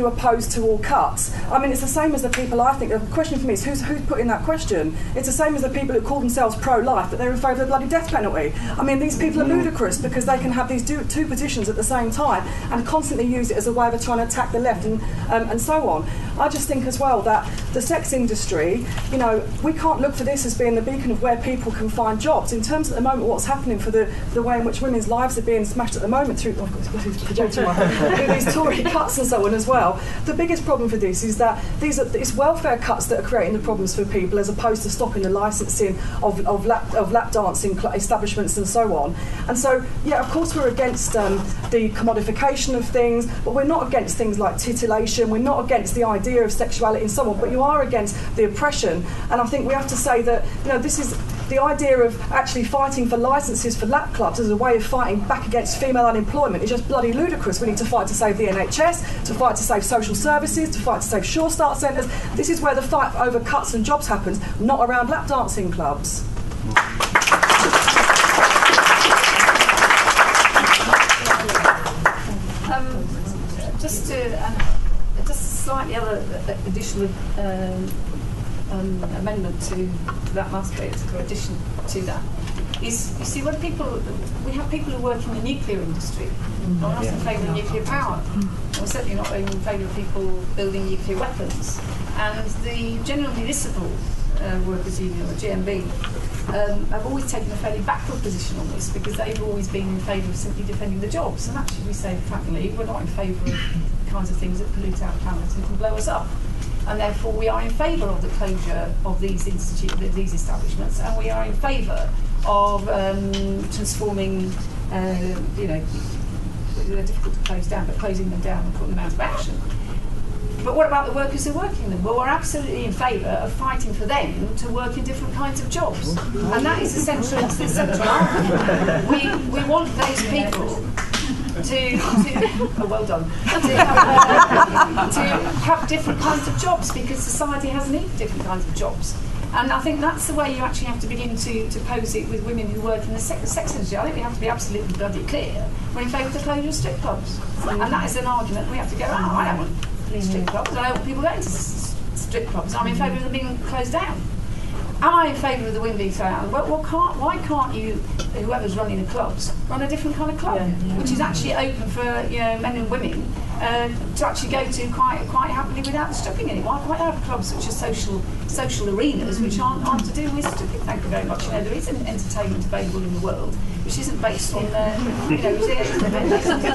Speaker 7: opposed to all cuts? I mean, it's the same as the people, I think, the question for me is who's putting that question? It's the same as the people who call themselves pro-life, but they're in favour of the bloody death penalty. I mean, these people are ludicrous because they can have these two positions at the same time and constantly use it as a way of trying to attack the left and so on. I just think as well that the sex industry, we can't look for this as being the beacon of where people can find jobs. In terms of at the moment what's happening for the way in which women's lives are being smashed at the moment through these Tory cuts and so on as well. The biggest problem for this is that it's welfare cuts that are creating the problems for people as opposed to stopping the licensing of lap dancing establishments and so on. And so, yeah, of course we're against the commodification of things, but we're not against things like titillation, we're not against the idea of sexuality and so on, but you are against the oppression. And I think we have to say that, this is the idea of actually fighting for licences for lap clubs as a way of fighting back against female unemployment is just bloody ludicrous. We need to fight to save the NHS, to fight to save social services, to fight to save Sure Start centres. This is where the fight over cuts and jobs happens, not around lap dancing clubs.
Speaker 8: Just a slightly other additional amendment to that last bit, or addition to that, is you see when we have people who work in the nuclear industry. We're not in favour of nuclear power. We're certainly not in favour of people building nuclear weapons. And the General Municipal Workers Union, or GMB, have always taken a fairly backward position on this because they've always been in favour of simply defending the jobs. And actually, we say frankly, we're not in favour of the kinds of things that pollute our planet and can blow us up. And therefore, we are in favour of the closure of these establishments, and we are in favour of transforming, they're difficult to close down, but closing them down and putting them out of action. But what about the workers who work in them? Well, we're absolutely in favour of fighting for them to work in different kinds of jobs. And that is the central argument. We want those people to have different kinds of jobs because society has a need for different kinds of jobs. And I think that's the way you actually have to begin to pose it with women who work in the sex industry. I think we have to be absolutely bloody clear. We're in favour of the closure of strip clubs. And that is an argument we have to go, I don't want these strip clubs. I don't want people going to strip clubs. I'm in favour of them being closed down. Am I in favour of the women being thrown out? Well, why can't you, whoever's running the clubs, run a different kind of club, which is actually open for men and women to actually go to quite happily without stripping in it? Why can't have clubs which are social arenas which aren't to do with stripping? Thank you very much. There is an entertainment available in the world which isn't based on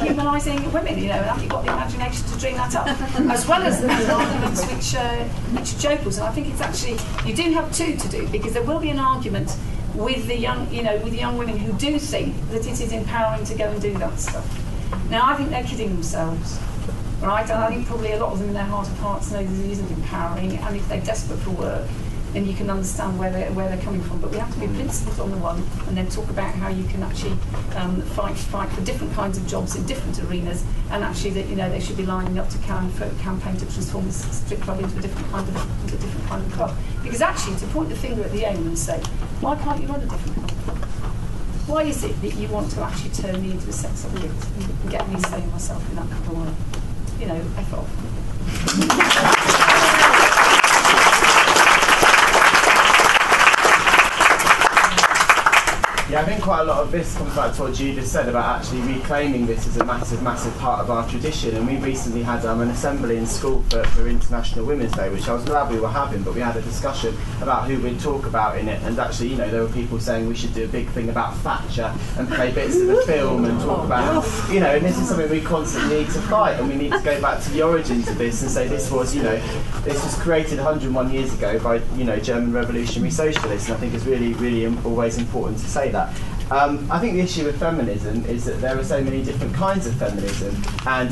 Speaker 8: humanising women. And you've got the imagination to dream that up, as well as the arguments which are jokers. And I think it's actually you do have two to do, because there will be an argument with the young women who do think that it is empowering to go and do that stuff. Now, I think they're kidding themselves. right? And I think probably a lot of them in their heart of hearts know that it isn't empowering, and if they're desperate for work, then you can understand where they're coming from. But we have to be principled on the one, and then talk about how you can actually fight for different kinds of jobs in different arenas, and actually that they should be lining up to campaign to transform this strip club into a different kind of club. Because actually, to point the finger at the aim and say, why can't you run a different kind of club? Why is it that you want to actually turn me into a sex object and get me saying myself in that kind of way? F off.
Speaker 9: Yeah, I think quite a lot of this comes back to what Judith said about actually reclaiming this as a massive, massive part of our tradition. And we recently had an assembly in school for International Women's Day, which I was glad we were having, but we had a discussion about who we'd talk about in it. And actually, there were people saying we should do a big thing about Thatcher and play bits of the film and talk about, and this is something we constantly need to fight, and we need to go back to the origins of this and say this was created 101 years ago by, German revolutionary socialists. And I think it's really, really always important to say that. I think the issue with feminism is that there are so many different kinds of feminism, and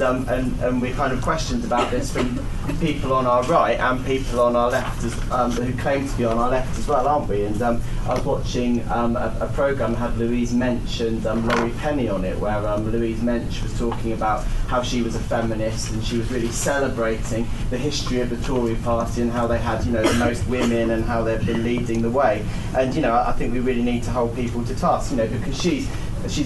Speaker 9: we're kind of questioned about this from people on our right and people on our left, who claim to be on our left as well, aren't we? And I was watching a programme that had Louise Mensch and Laurie Penny on it, where Louise Mensch was talking about how she was a feminist, and she was really celebrating the history of the Tory party and how they had, the most women and how they've been leading the way. And, I think we really need to hold people to task, because she's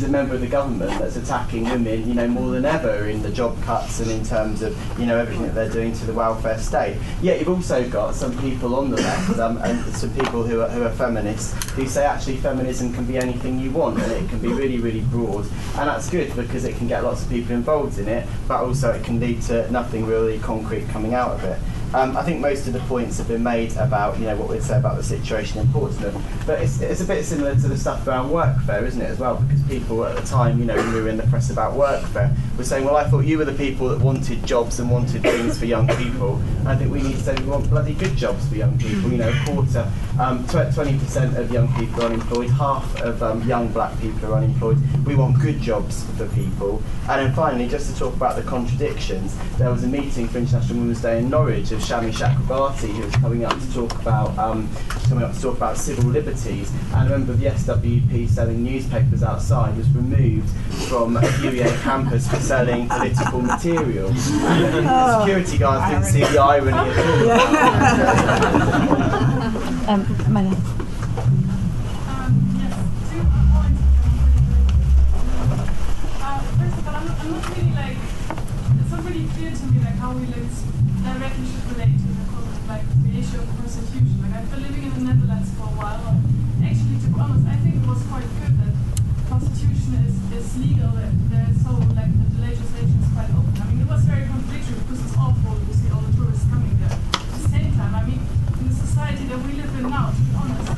Speaker 9: a member of the government that's attacking women, more than ever in the job cuts and in terms of, everything that they're doing to the welfare state. Yet you've also got some people on the left and some people who are feminists who say actually feminism can be anything you want, and it can be really, really broad. And that's good because it can get lots of people involved in it, but also it can lead to nothing really concrete coming out of it. I think most of the points have been made about, what we'd say about the situation in Portsmouth, but it's a bit similar to the stuff around workfare, isn't it, as well? Because people at the time, when we were in the press about workfare, were saying, well, I thought you were the people that wanted jobs and wanted things for young people. And I think we need to say we want bloody good jobs for young people. 20% of young people are unemployed, half of young black people are unemployed. We want good jobs for people. And then finally, just to talk about the contradictions, there was a meeting for International Women's Day in Norwich of Shami Chakrabarti, who was coming up to talk about civil liberties, and a member of the SWP selling newspapers outside was removed from a UEA campus for selling political material. The security guards didn't see the irony at all.
Speaker 1: Many.
Speaker 10: How we directly should relate to the issue of persecution. I've been living in the Netherlands for a while, but actually, to be honest, I think it was quite good that prostitution is legal, that the legislation is quite open. I mean, it was very contradictory because it's awful to see all the tourists coming there. At the same time, I mean, in the society that we live in now, to be honest,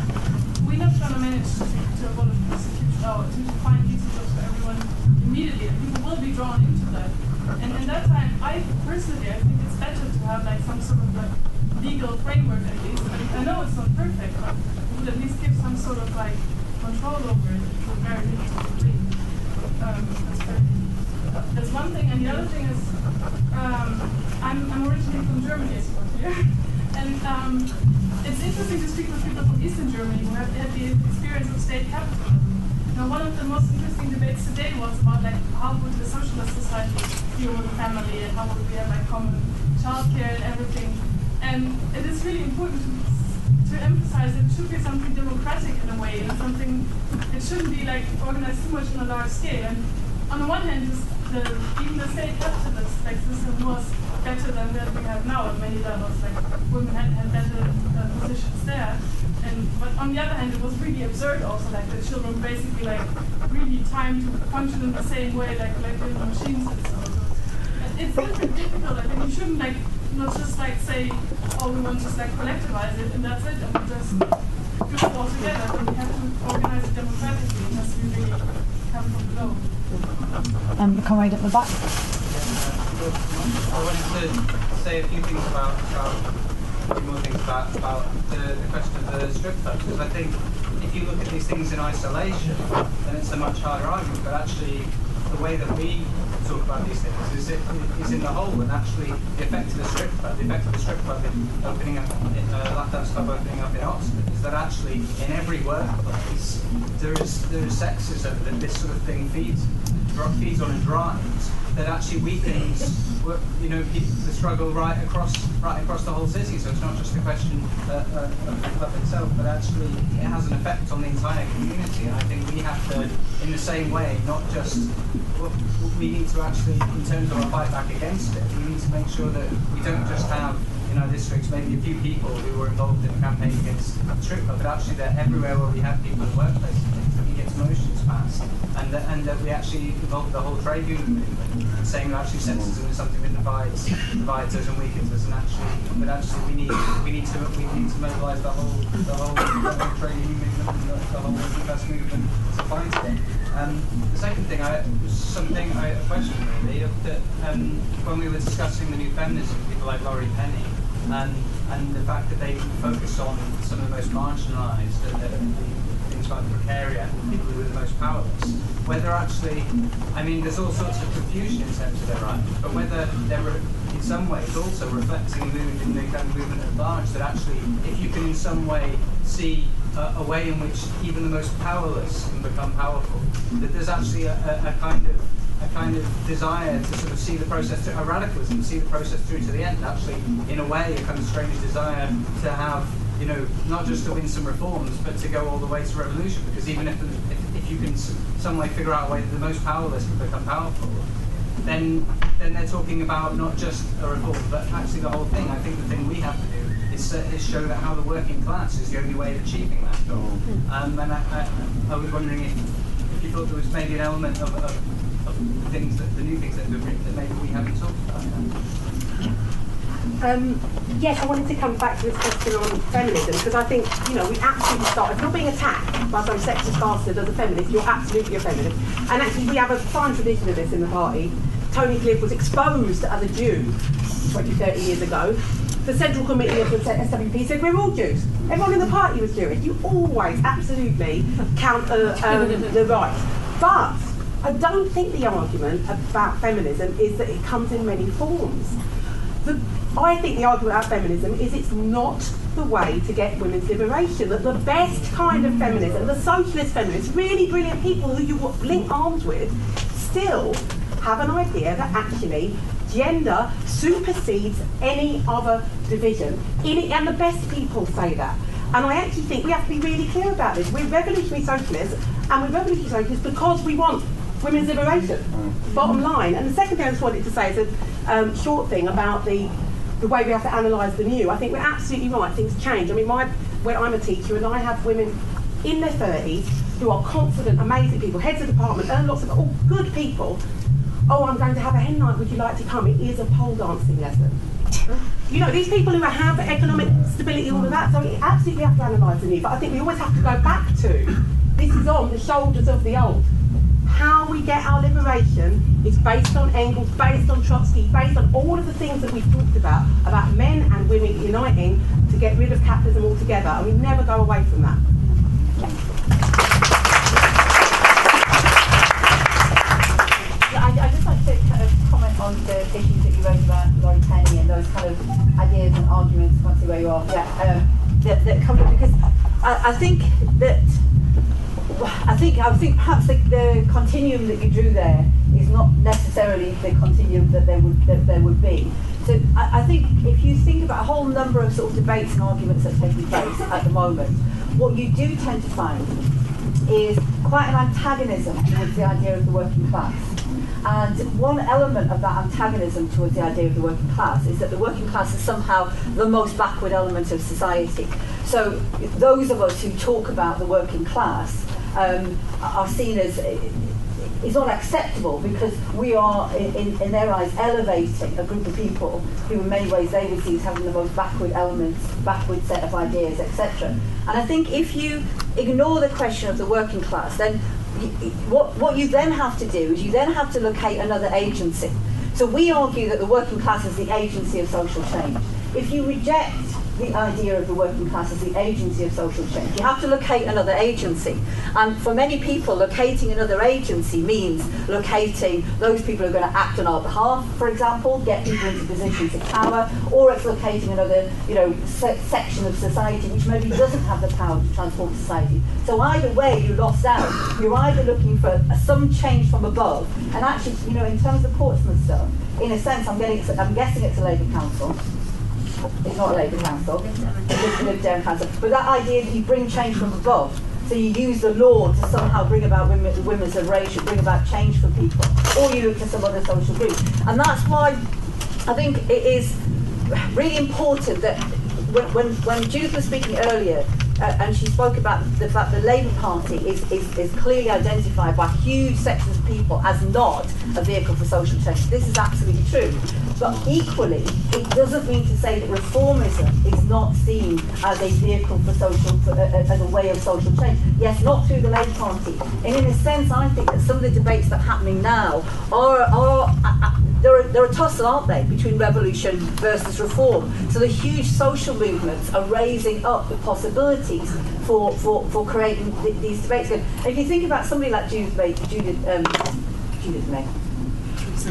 Speaker 10: we're not going to manage to abolish prostitution or to find decent jobs for everyone immediately. People will be drawn into that. And in that time, I think it's better to have some sort of legal framework at least. I know it's not perfect, but it would at least give some sort of control over it to a very limited degree. That's one thing, and the other thing is I'm originally from Germany, as you got here, and it's interesting to speak with people from Eastern Germany who have had the experience of state capitalism. Now, one of the most interesting debates today was about how would the socialist society deal with the family and how would we have common childcare and everything. And it is really important to emphasize that it should be something democratic in a way, and something it shouldn't be organized too much on a large scale. And on the one hand, even the state capitalist system was better than that we have now at many levels. Women had better positions there. But on the other hand, it was really absurd also, the children basically really timed to function in the same way like in the machines and so on. It's difficult. I think you shouldn't not just say, oh, we want to just collectivize it and that's it, and we just do it all together. But we have to organize it democratically. It has to really come from below.
Speaker 1: The comrade at the back.
Speaker 11: I wanted to say a few things about the question of the strip clubs, because I think if you look at these things in isolation, then it's a much harder argument. But actually, the way that we talk about these things is in the whole, and actually the effect of the strip club in opening up, lap dance club opening up in Oxford, is that actually in every workplace there is sexism that this sort of thing feeds on and drives, that actually weakens, the struggle right across the whole city. So it's not just a question of the club itself, but actually it has an effect on the entire community. And I think we have to, in the same way, not just, we need to actually, in terms of our fight back against it, we need to make sure that we don't just have in our districts maybe a few people who were involved in a campaign against the strip club, but actually they're everywhere where we have people in workplaces, that we get motions passed, and that we actually involve the whole trade union movement, saying that actually sexism is something that divides us and weakens us, and actually we need to mobilise the whole trade union movement and the whole working movement to fight it. The second thing, a question really, that when we were discussing the new feminism, people like Laurie Penny, and the fact that they focus on some of the most marginalised and things like the precariat and people who are the most powerless, whether actually, I mean, there's all sorts of confusion in terms of their rights, but whether they're in some ways also reflecting in the kind of movement at large, that actually, if you can in some way see a way in which even the most powerless can become powerful, that there's actually a kind of desire to sort of see the process, a radicalism, to see the process through to the end. Actually, in a way, a kind of strange desire to have, not just to win some reforms, but to go all the way to revolution. Because even if you can some way figure out a way that the most powerless can become powerful, then they're talking about not just a reform, but actually the whole thing. I think the thing we have to do is show that how the working class is the only way of achieving that goal. And I was wondering if you thought there was maybe an element of things the new things that we've written that maybe we haven't talked about.
Speaker 6: Yes, I wanted to come back to this question on feminism, because I think, we absolutely start, if you're being attacked by some sexist bastard as a feminist, you're absolutely a feminist. And actually we have a fine tradition of this in the party. Tony Cliff was exposed as a Jew 20, 30 years ago. The Central Committee of the SWP said we're all Jews. Everyone in the party was Jewish. You always absolutely counter the right. But I don't think the argument about feminism is that it comes in many forms. I think the argument about feminism is it's not the way to get women's liberation. That the best kind of feminism, the socialist feminists, really brilliant people who you link arms with, still have an idea that actually gender supersedes any other division. And the best people say that. And I actually think we have to be really clear about this. We're revolutionary socialists, and we're revolutionary socialists because we want women's liberation, bottom line. And the second thing I just wanted to say is a short thing about the way we have to analyse the new. I think we're absolutely right, things change. I mean, when I'm a teacher and I have women in their 30s who are confident, amazing people, heads of department, earn lots of, all good people. Oh, I'm going to have a hen night, would you like to come? It is a pole dancing lesson. These people who have economic stability, all of that, so we absolutely have to analyse the new. But I think we always have to go back to, this is on the shoulders of the old. How we get our liberation is based on Engels, based on Trotsky, based on all of the things that we've talked about men and women uniting to get rid of capitalism altogether, and we never go away from that.
Speaker 12: I'd just like to kind of comment on the issues that you raised about Laurie Penny and those kind of ideas and arguments, I can't see where you are, that come up, because I think perhaps the continuum that you drew there is not necessarily the continuum that there would be. So I think if you think about a whole number of sort of debates and arguments that are taking place at the moment, what you do tend to find is quite an antagonism towards the idea of the working class. And one element of that antagonism towards the idea of the working class is that the working class is somehow the most backward element of society. So those of us who talk about the working class are seen as is not acceptable, because we are, in their eyes, elevating a group of people who in many ways they would see as having the most backward elements, backward set of ideas, etc. And I think if you ignore the question of the working class, then what you then have to do is you then have to locate another agency. So we argue that the working class is the agency of social change. If you reject the idea of the working class as the agency of social change. You have to locate another agency. And for many people, locating another agency means locating those people who are going to act on our behalf, for example, get people into positions of power, or it's locating another, section of society which maybe doesn't have the power to transform society. So either way, you lost out. You're either looking for some change from above, and actually, in terms of Portsmouth stuff, in a sense, I'm guessing it's a Labour council. It's not a Labour council. It's a Lib Dem council. But that idea that you bring change from above, so you use the law to somehow bring about women's liberation, bring about change for people, or you look to some other social group. And that's why I think it is really important that when Judith was speaking earlier, and she spoke about the fact the Labour Party is clearly identified by huge sections of people as not a vehicle for social change. This is absolutely true. But equally, it doesn't mean to say that reformism is not seen as a vehicle for as a way of social change. Yes, not through the Labour Party. And in a sense, I think that some of the debates that are happening now are there are tussle, aren't they, between revolution versus reform. So the huge social movements are raising up the possibilities for creating these debates. And if you think about somebody like Judith May.
Speaker 13: This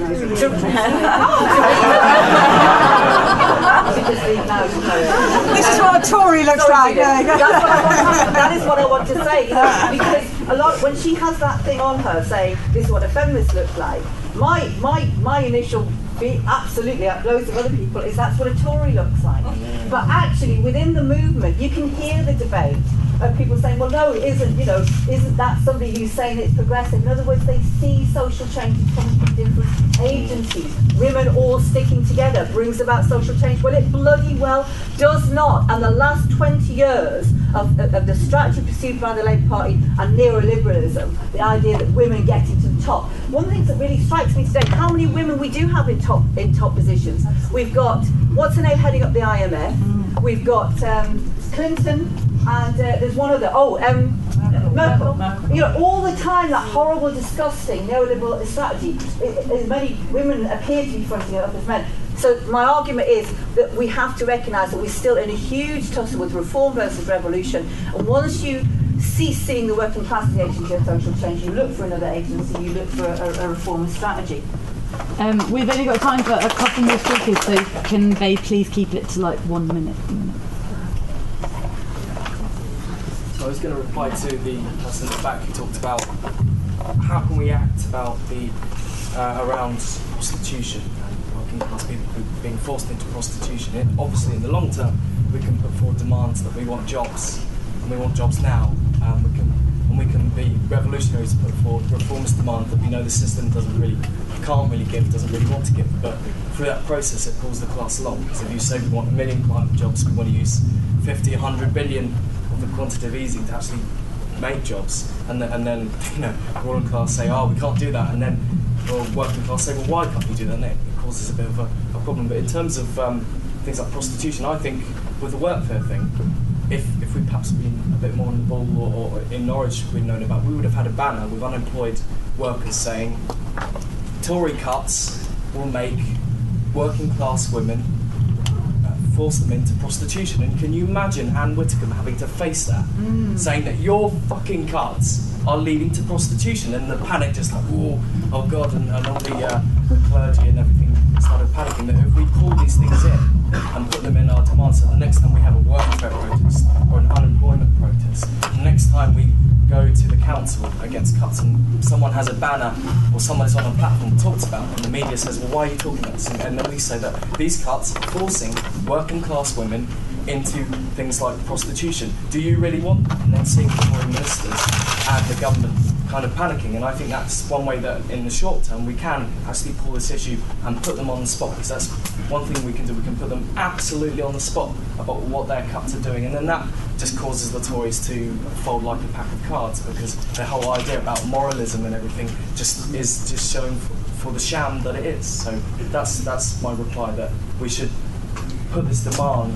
Speaker 13: is what a Tory looks like.
Speaker 12: That is what I want to say, because when she has that thing on her saying this is what a feminist looks like, my initial beat, absolutely at loads of other people, is that's what a Tory looks like. But actually within the movement you can hear the debate of people saying, well, no, it isn't, isn't that somebody who's saying it's progressive? In other words, they see social change coming from different agencies. Women all sticking together brings about social change. Well, it bloody well does not. And the last 20 years of the strategy pursued by the Labour Party and neoliberalism, the idea that women getting to the top. One of the things that really strikes me today, how many women we do have in top positions. We've got, what's her name heading up the IMF? We've got Clinton, and there's one other, Merkel. All the time that horrible, disgusting neoliberal strategy, as many women appear to be fronting it up as men. So my argument is that we have to recognise that we're still in a huge tussle with reform versus revolution. And once you cease seeing the working class as the agency of social change, you look for another agency, you look for a reformist strategy.
Speaker 1: We've only got time for a couple more speakers, so can they please keep it to 1 minute?
Speaker 14: So I was going to reply to the person at the back who talked about how can we act about around prostitution and working class people being forced into prostitution. Obviously, in the long term, we can put forward demands that we want jobs, and we want jobs now. We can be revolutionary to put forward reformist demand that we know the system can't really give, doesn't really want to give. But through that process, it pulls the class along. Because if you say we want 1 million climate jobs, we want to use 50, 100 billion of the quantitative easing to actually make jobs, and then ruling class say, oh, we can't do that, and then working class say, well, why can't we do that? And it causes a bit of a problem. But in terms of things like prostitution, I think with the workfare thing, if we'd perhaps been a bit more on the ball, or in Norwich we'd known about, we would have had a banner with unemployed workers saying, Tory cuts will make working class women force them into prostitution. And can you imagine Anne Whitcomb having to face that, saying that your fucking cuts are leading to prostitution, and the panic just like, oh God, and all the clergy and everything started panicking that if we pull these things in and put them in our demands, so the next time we have a workfare protest or an unemployment protest, the next time we go to the council against cuts and someone has a banner or someone is on a platform talks about it, and the media says, well, why are you talking about this? And then we say that these cuts are forcing working class women into things like prostitution. Do you really want that? And then seeing the Tory ministers and the government kind of panicking. And I think that's one way that in the short term we can actually pull this issue and put them on the spot, because that's one thing we can do. We can put them absolutely on the spot about what their cuts are doing, and then that just causes the Tories to fold like a pack of cards, because their whole idea about moralism and everything is just showing for the sham that it is. So that's my reply, that we should put this demand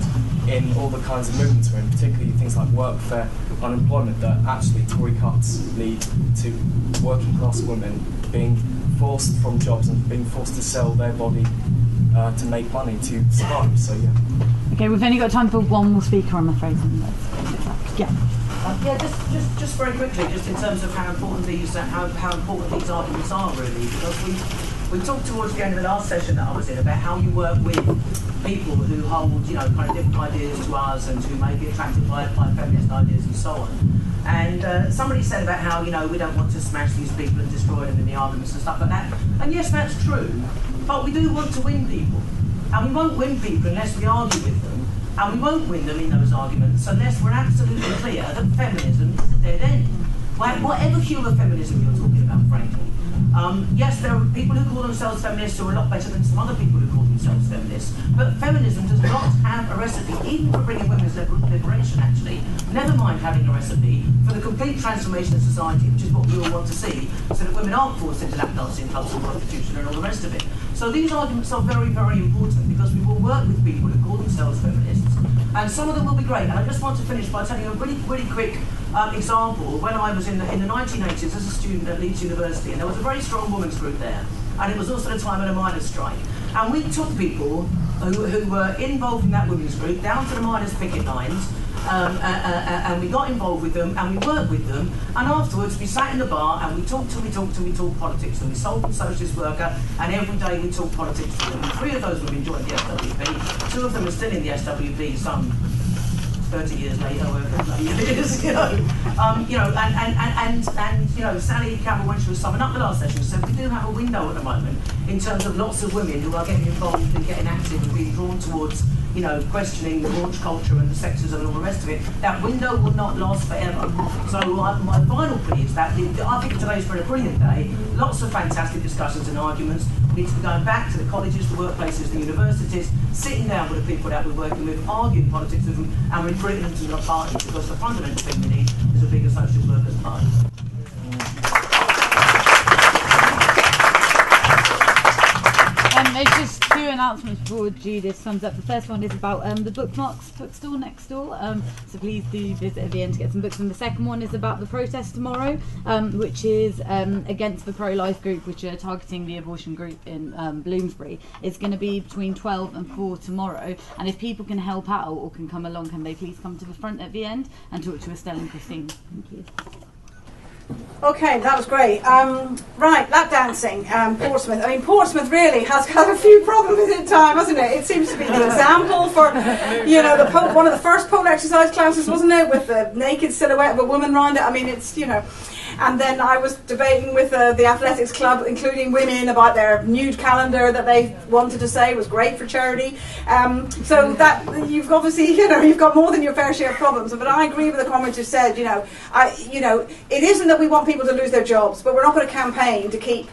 Speaker 14: in all the kinds of movements we're in, particularly things like workfare, unemployment, that actually Tory cuts lead to working class women being forced from jobs and being forced to sell their body to make money to survive. So yeah.
Speaker 1: Okay, we've only got time for one more speaker, I'm afraid. Yeah.
Speaker 15: Yeah, just very quickly, just in terms of how important these arguments are, really, because we talked towards the end of the last session that I was in about how you work with people who hold, you know, kind of different ideas to us and who may be attracted by feminist ideas and so on. And somebody said about how, you know, we don't want to smash these people and destroy them in the arguments and stuff like that. And yes, that's true, but we do want to win people. And we won't win people unless we argue with them. And we won't win them in those arguments unless we're absolutely clear that feminism is a dead end. Whatever fuel of feminism you're talking about, frankly. Yes, there are people who call themselves feminists who are a lot better than some other people who call themselves feminists, but feminism does not have a recipe, even for bringing women's liberation, actually, never mind having a recipe for the complete transformation of society, which is what we all want to see, so that women aren't forced into lap dancing clubs and prostitution and all the rest of it. So these arguments are very, very important because we will work with people who call themselves feminists, and some of them will be great. And I just want to finish by telling you a really, really quick example. When I was in the 1980s as a student at Leeds University, and there was a very strong women's group there, and it was also the time of the miners' strike. And we took people who were involved in that women's group down to the miners' picket lines, and we got involved with them, and we worked with them, and afterwards we sat in the bar and we talked politics, and we sold them Socialist Worker, and every day we talked politics to them. And 3 of those women joined the SWP, 2 of them are still in the SWP, some 30 years later, whatever it is, you know, and you know, Sally Campbell, when she was summing up the last session, said we do have a window at the moment in terms of lots of women who are getting involved and getting active and being drawn towards, you know, questioning the launch culture and the sexism and all the rest of it. That window will not last forever. So my final plea is that I think today's been a brilliant day. Lots of fantastic discussions and arguments. We need to be going back to the colleges, the workplaces, the universities, sitting down with the people that we're working with, arguing politics with them, and recruiting them to the party, because the fundamental thing we need is a bigger Socialist Workers' Party.
Speaker 1: There's just 2 announcements before Judith sums up. The first one is about the Bookmarks bookstore next door, so please do visit at the end to get some books. And the second one is about the protest tomorrow, which is against the pro-life group, which are targeting the abortion group in Bloomsbury. It's going to be between 12 and 4 tomorrow, and if people can help out or can come along, can they please come to the front at the end and talk to Estelle and Christine. Thank you.
Speaker 2: Okay, that was great. Right, lap dancing, Portsmouth. I mean, Portsmouth really has had a few problems in time, hasn't it? It seems to be the example for, you know, one of the first pole exercise classes, wasn't it, with the naked silhouette of a woman round it. I mean, it's, you know. And then I was debating with the athletics club, including women, about their nude calendar that they wanted to say was great for charity. So that you've obviously, you know, you've got more than your fair share of problems. But I agree with the comment you said. You know, it isn't that we want people to lose their jobs, but we're not going to campaign to keep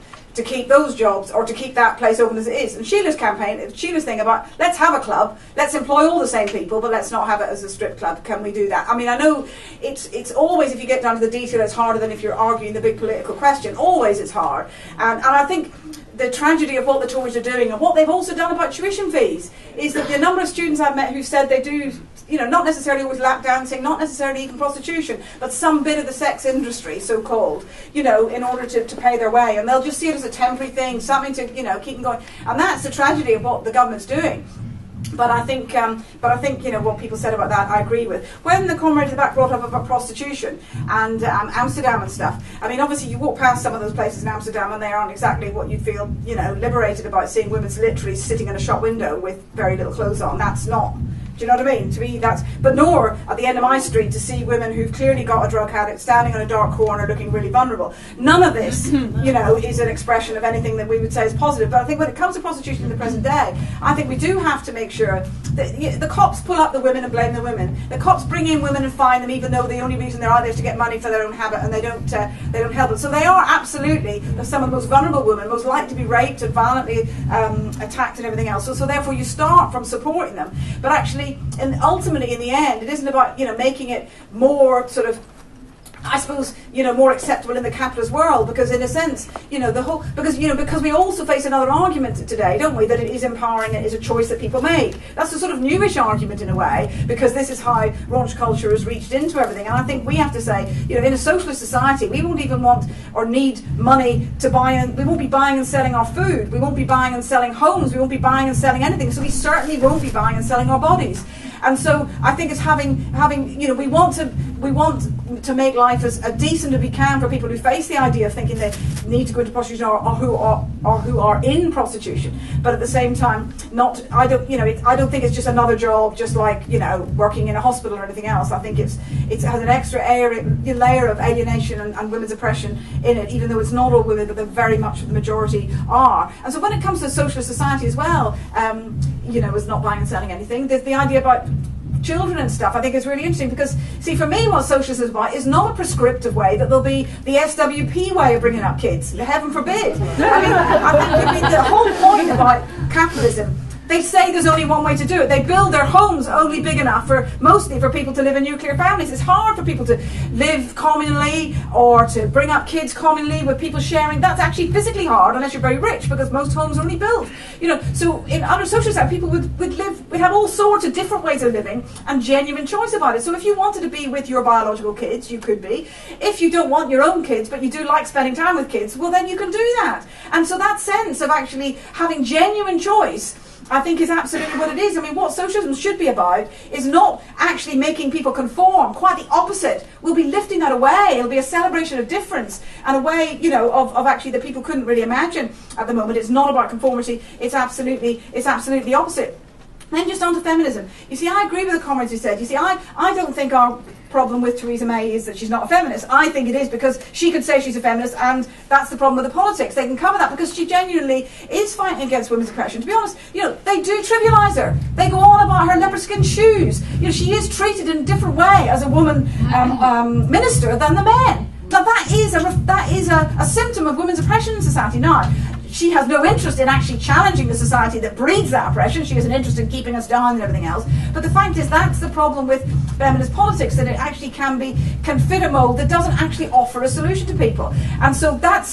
Speaker 2: those jobs or to keep that place open as it is. And Sheila's thing about let's have a club, let's employ all the same people, but let's not have it as a strip club. Can we do that? I mean, I know it's always, if you get down to the detail, it's harder than if you're arguing the big political question. Always it's hard. And I think the tragedy of what the Tories are doing and what they've also done about tuition fees is that the number of students I've met who said they do, you know, not necessarily always lap dancing, not necessarily even prostitution, but some bit of the sex industry, so-called, you know, in order to pay their way. And they'll just see it as a temporary thing, something to, you know, keep them going. And that's the tragedy of what the government's doing. But I think, you know, what people said about that, I agree with. When the comrade at the back brought up about prostitution and Amsterdam and stuff, I mean, obviously you walk past some of those places in Amsterdam and they aren't exactly what you'd feel, you know, liberated about, seeing women literally sitting in a shop window with very little clothes on. That's not. Do you know what I mean? To me, that's. But nor at the end of my street to see women who've clearly got a drug habit standing in a dark corner looking really vulnerable. None of this, you know, is an expression of anything that we would say is positive. But I think when it comes to prostitution in the present day, I think we do have to make sure that the cops pull up the women and blame the women. The cops bring in women and fine them, even though the only reason they're out there is to get money for their own habit, and they don't help them. So they are absolutely some of the most vulnerable women, most likely to be raped and violently attacked and everything else. So therefore, you start from supporting them, but actually. And ultimately, in the end, it isn't about, you know, making it more sort of I suppose, more acceptable in the capitalist world, because in a sense, because we also face another argument today, don't we, that it is empowering, it is a choice that people make. That's a sort of newish argument in a way, because this is how raunch culture has reached into everything. And I think we have to say, in a socialist society, we won't even want or need money to buy, and we won't be buying and selling our food, we won't be buying and selling homes, we won't be buying and selling anything, so we certainly won't be buying and selling our bodies. And so I think it's having we want to make life as decent as we can for people who face the idea of thinking they need to go into prostitution or who are in prostitution. But at the same time, I don't think it's just another job, just like working in a hospital or anything else. I think it has an extra layer of alienation and women's oppression in it, even though it's not all women, but they're very much the majority are. And so when it comes to socialist society as well, is not buying and selling anything. There's the idea about children and stuff, I think is really interesting, because, see, for me what socialism is about is not a prescriptive way that there'll be the SWP way of bringing up kids. Heaven forbid. I mean, the whole point about capitalism, they say there's only one way to do it. They build their homes only big enough mostly for people to live in nuclear families. It's hard for people to live communally or to bring up kids communally with people sharing. That's actually physically hard unless you're very rich, because most homes are only built. So in under social society, people would have all sorts of different ways of living and genuine choice about it. So if you wanted to be with your biological kids, you could be. If you don't want your own kids, but you do like spending time with kids, well then you can do that. And so that sense of actually having genuine choice, I think, is absolutely what it is. I mean, what socialism should be about is not actually making people conform. Quite the opposite. We'll be lifting that away. It'll be a celebration of difference and a way, of actually that people couldn't really imagine at the moment. It's not about conformity. It's absolutely the opposite. Then just on to feminism. You see, I agree with the comrades who said, I don't think our problem with Theresa May is that she's not a feminist. I think it is because she could say she's a feminist, and that's the problem with the politics. They can cover that because she genuinely is fighting against women's oppression. To be honest, they do trivialise her. They go on about her leopard skin shoes. She is treated in a different way as a woman minister than the men. Now that is a symptom of women's oppression in society. Now, she has no interest in actually challenging the society that breeds that oppression. She has an interest in keeping us down and everything else. But the fact is, that's the problem with feminist politics, that it actually can fit a mould that doesn't actually offer a solution to people. And so that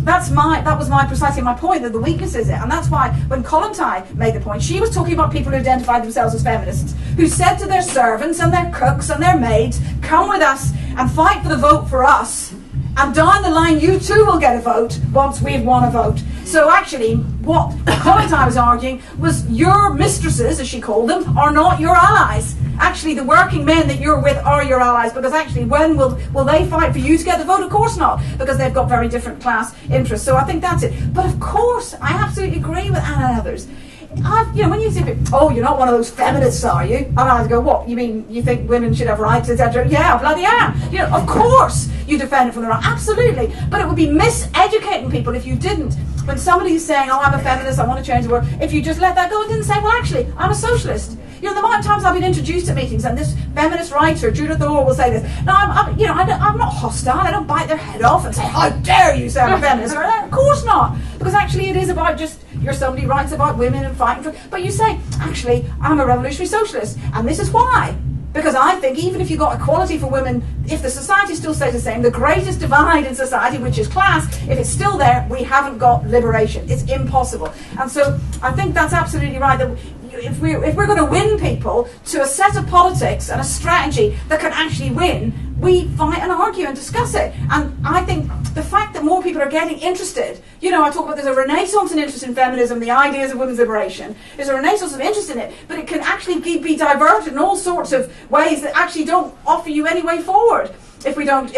Speaker 2: was precisely my point, that the weakness is it. And that's why when Kollontai made the point, she was talking about people who identified themselves as feminists, who said to their servants and their cooks and their maids, come with us and fight for the vote for us. And down the line, you too will get a vote once we've won a vote. So actually, what Kollontai was arguing was your mistresses, as she called them, are not your allies. Actually, the working men that you're with are your allies, because actually, when will they fight for you to get the vote? Of course not, because they've got very different class interests. So I think that's it. But of course, I absolutely agree with Anna and others. When you say, oh, you're not one of those feminists, are you? And I go, what? You mean you think women should have rights, etc.? Yeah, bloody am. Of course you defend it from the right. Absolutely. But it would be miseducating people if you didn't. When somebody's saying, oh, I'm a feminist, I want to change the world, if you just let that go and didn't say, well, actually, I'm a socialist. The amount of times I've been introduced to meetings, and this feminist writer, Judith Orr, will say this. Now, I'm not hostile. I don't bite their head off and say, how dare you say I'm a feminist? Of course not. Because actually it is about just, you're somebody who writes about women and fighting for, but you say, actually, I'm a revolutionary socialist. And this is why. Because I think even if you got equality for women, if the society still stays the same, the greatest divide in society, which is class, if it's still there, we haven't got liberation. It's impossible. And so I think that's absolutely right. That if we're going to win people to a set of politics and a strategy that can actually win, we fight and argue and discuss it. And I think the fact that more people are getting interested, I talk about there's a renaissance in interest in feminism, the ideas of women's liberation. There's a renaissance of interest in it, but it can actually be diverted in all sorts of ways that actually don't offer you any way forward if we don't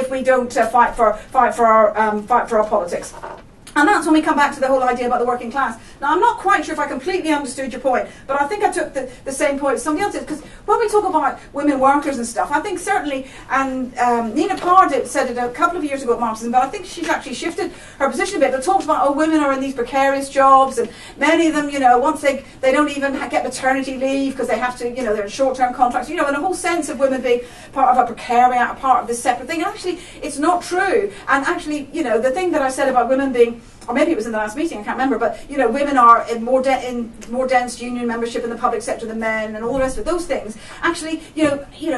Speaker 2: fight for our politics. And that's when we come back to the whole idea about the working class. Now, I'm not quite sure if I completely understood your point, but I think I took the same point as somebody else did. Because when we talk about women workers and stuff, I think certainly, and Nina Parr said it a couple of years ago at Marxism, but I think she's actually shifted her position a bit, but talks about, women are in these precarious jobs, and many of them, once they don't even get maternity leave because they have to, they're in short-term contracts, and a whole sense of women being part of a precariat, a part of this separate thing. And actually, it's not true. And actually, the thing that I said about women being, or maybe it was in the last meeting, I can't remember, but women are in more dense union membership in the public sector than men, and all the rest of those things. Actually,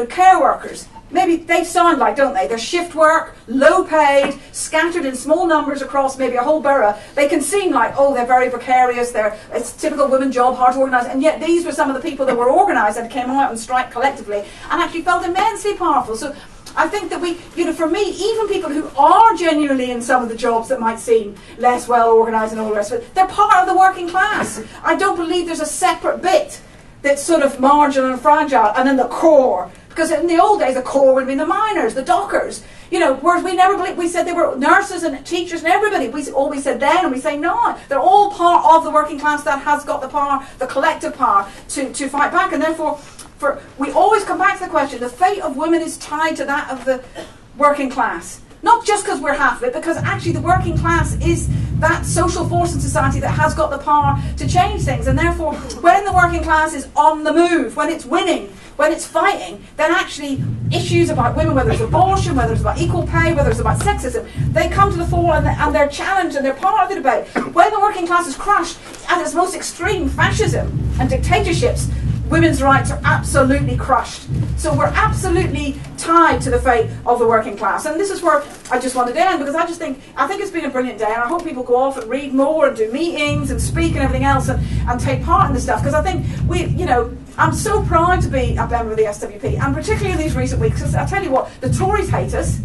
Speaker 2: care workers, maybe they sound like, don't they? They're shift work, low paid, scattered in small numbers across maybe a whole borough. They can seem like, oh, they're very precarious, it's a typical women job, hard to organise, and yet these were some of the people that were organised and came out and strike collectively and actually felt immensely powerful. So I think that we, for me, even people who are genuinely in some of the jobs that might seem less well organised and all the rest of it, they're part of the working class. I don't believe there's a separate bit that's sort of marginal and fragile, and then the core. Because in the old days, the core would have been the miners, the dockers. Whereas we never believed, we said they were nurses and teachers and everybody. We always said then, and we say now. They're all part of the working class that has got the power, the collective power, to fight back. And therefore, we always come back to the question, the fate of women is tied to that of the working class. Not just because we're half of it, because actually the working class is that social force in society that has got the power to change things. And therefore, when the working class is on the move, when it's winning, when it's fighting, then actually issues about women, whether it's abortion, whether it's about equal pay, whether it's about sexism, they come to the fore and they're challenged and they're part of the debate. When the working class is crushed at its most extreme, fascism and dictatorships, women's rights are absolutely crushed. So we're absolutely tied to the fate of the working class. And this is where I just wanted to end, because I think it's been a brilliant day, and I hope people go off and read more and do meetings and speak and everything else and take part in this stuff, because I think I'm so proud to be a member of the SWP, and particularly in these recent weeks, because I tell you what, the Tories hate us,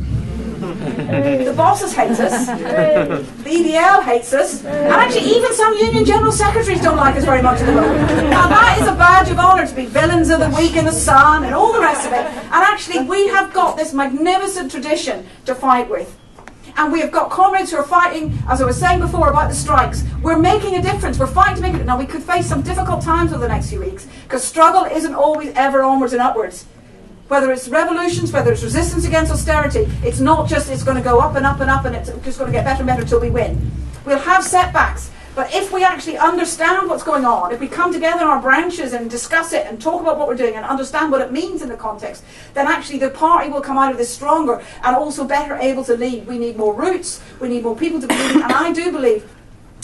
Speaker 2: the bosses hate us, the EDL hates us, and actually even some union general secretaries don't like us very much at the moment. Now that is a badge of honour, to be villains of the week in the Sun and all the rest of it. And actually we have got this magnificent tradition to fight with. And we have got comrades who are fighting, as I was saying before about the strikes. We're making a difference. We're fighting to make it. Now, we could face some difficult times over the next few weeks, because struggle isn't always ever onwards and upwards. Whether it's revolutions, whether it's resistance against austerity, it's not just it's going to go up and up and up and it's just going to get better and better until we win. We'll have setbacks. But if we actually understand what's going on, if we come together in our branches and discuss it and talk about what we're doing and understand what it means in the context, then actually the party will come out of this stronger and also better able to lead. We need more roots, we need more people to be leading, and I do believe,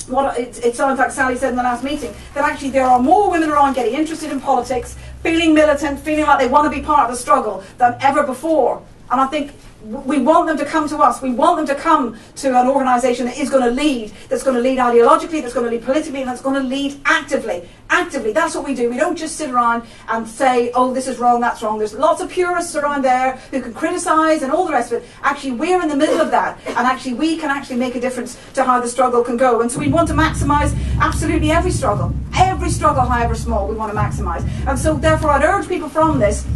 Speaker 2: it sounds like Sally said in the last meeting, that actually there are more women around getting interested in politics, feeling militant, feeling like they want to be part of the struggle than ever before. And I think we want them to come to us. We want them to come to an organisation that is going to lead, that's going to lead ideologically, that's going to lead politically, and that's going to lead actively. Actively, that's what we do. We don't just sit around and say, oh, this is wrong, that's wrong. There's lots of purists around there who can criticise and all the rest of it. Actually, we're in the middle of that, and actually we can actually make a difference to how the struggle can go. And so we want to maximise absolutely every struggle, however small, we want to maximise. And so therefore I'd urge people from this,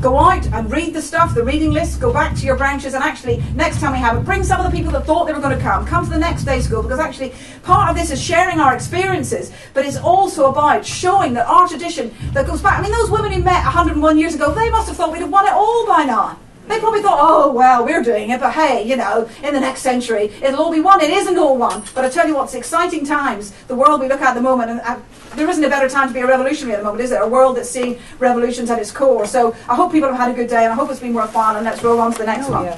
Speaker 2: go out and read the stuff, the reading list, go back to your branches, and actually, next time we have it, bring some of the people that thought they were going to come to the next day school, because actually part of this is sharing our experiences, but it's also about showing that our tradition that goes back. I mean, those women who met 101 years ago, they must have thought we'd have won it all by now. They probably thought, oh, well, we're doing it, but hey, in the next century, it'll all be won. It isn't all won. But I tell you what, it's exciting times. The world we look at the moment, and there isn't a better time to be a revolutionary at the moment, is there? A world that's seeing revolutions at its core. So I hope people have had a good day, and I hope it's been worthwhile, and let's roll on to the next one. Yeah.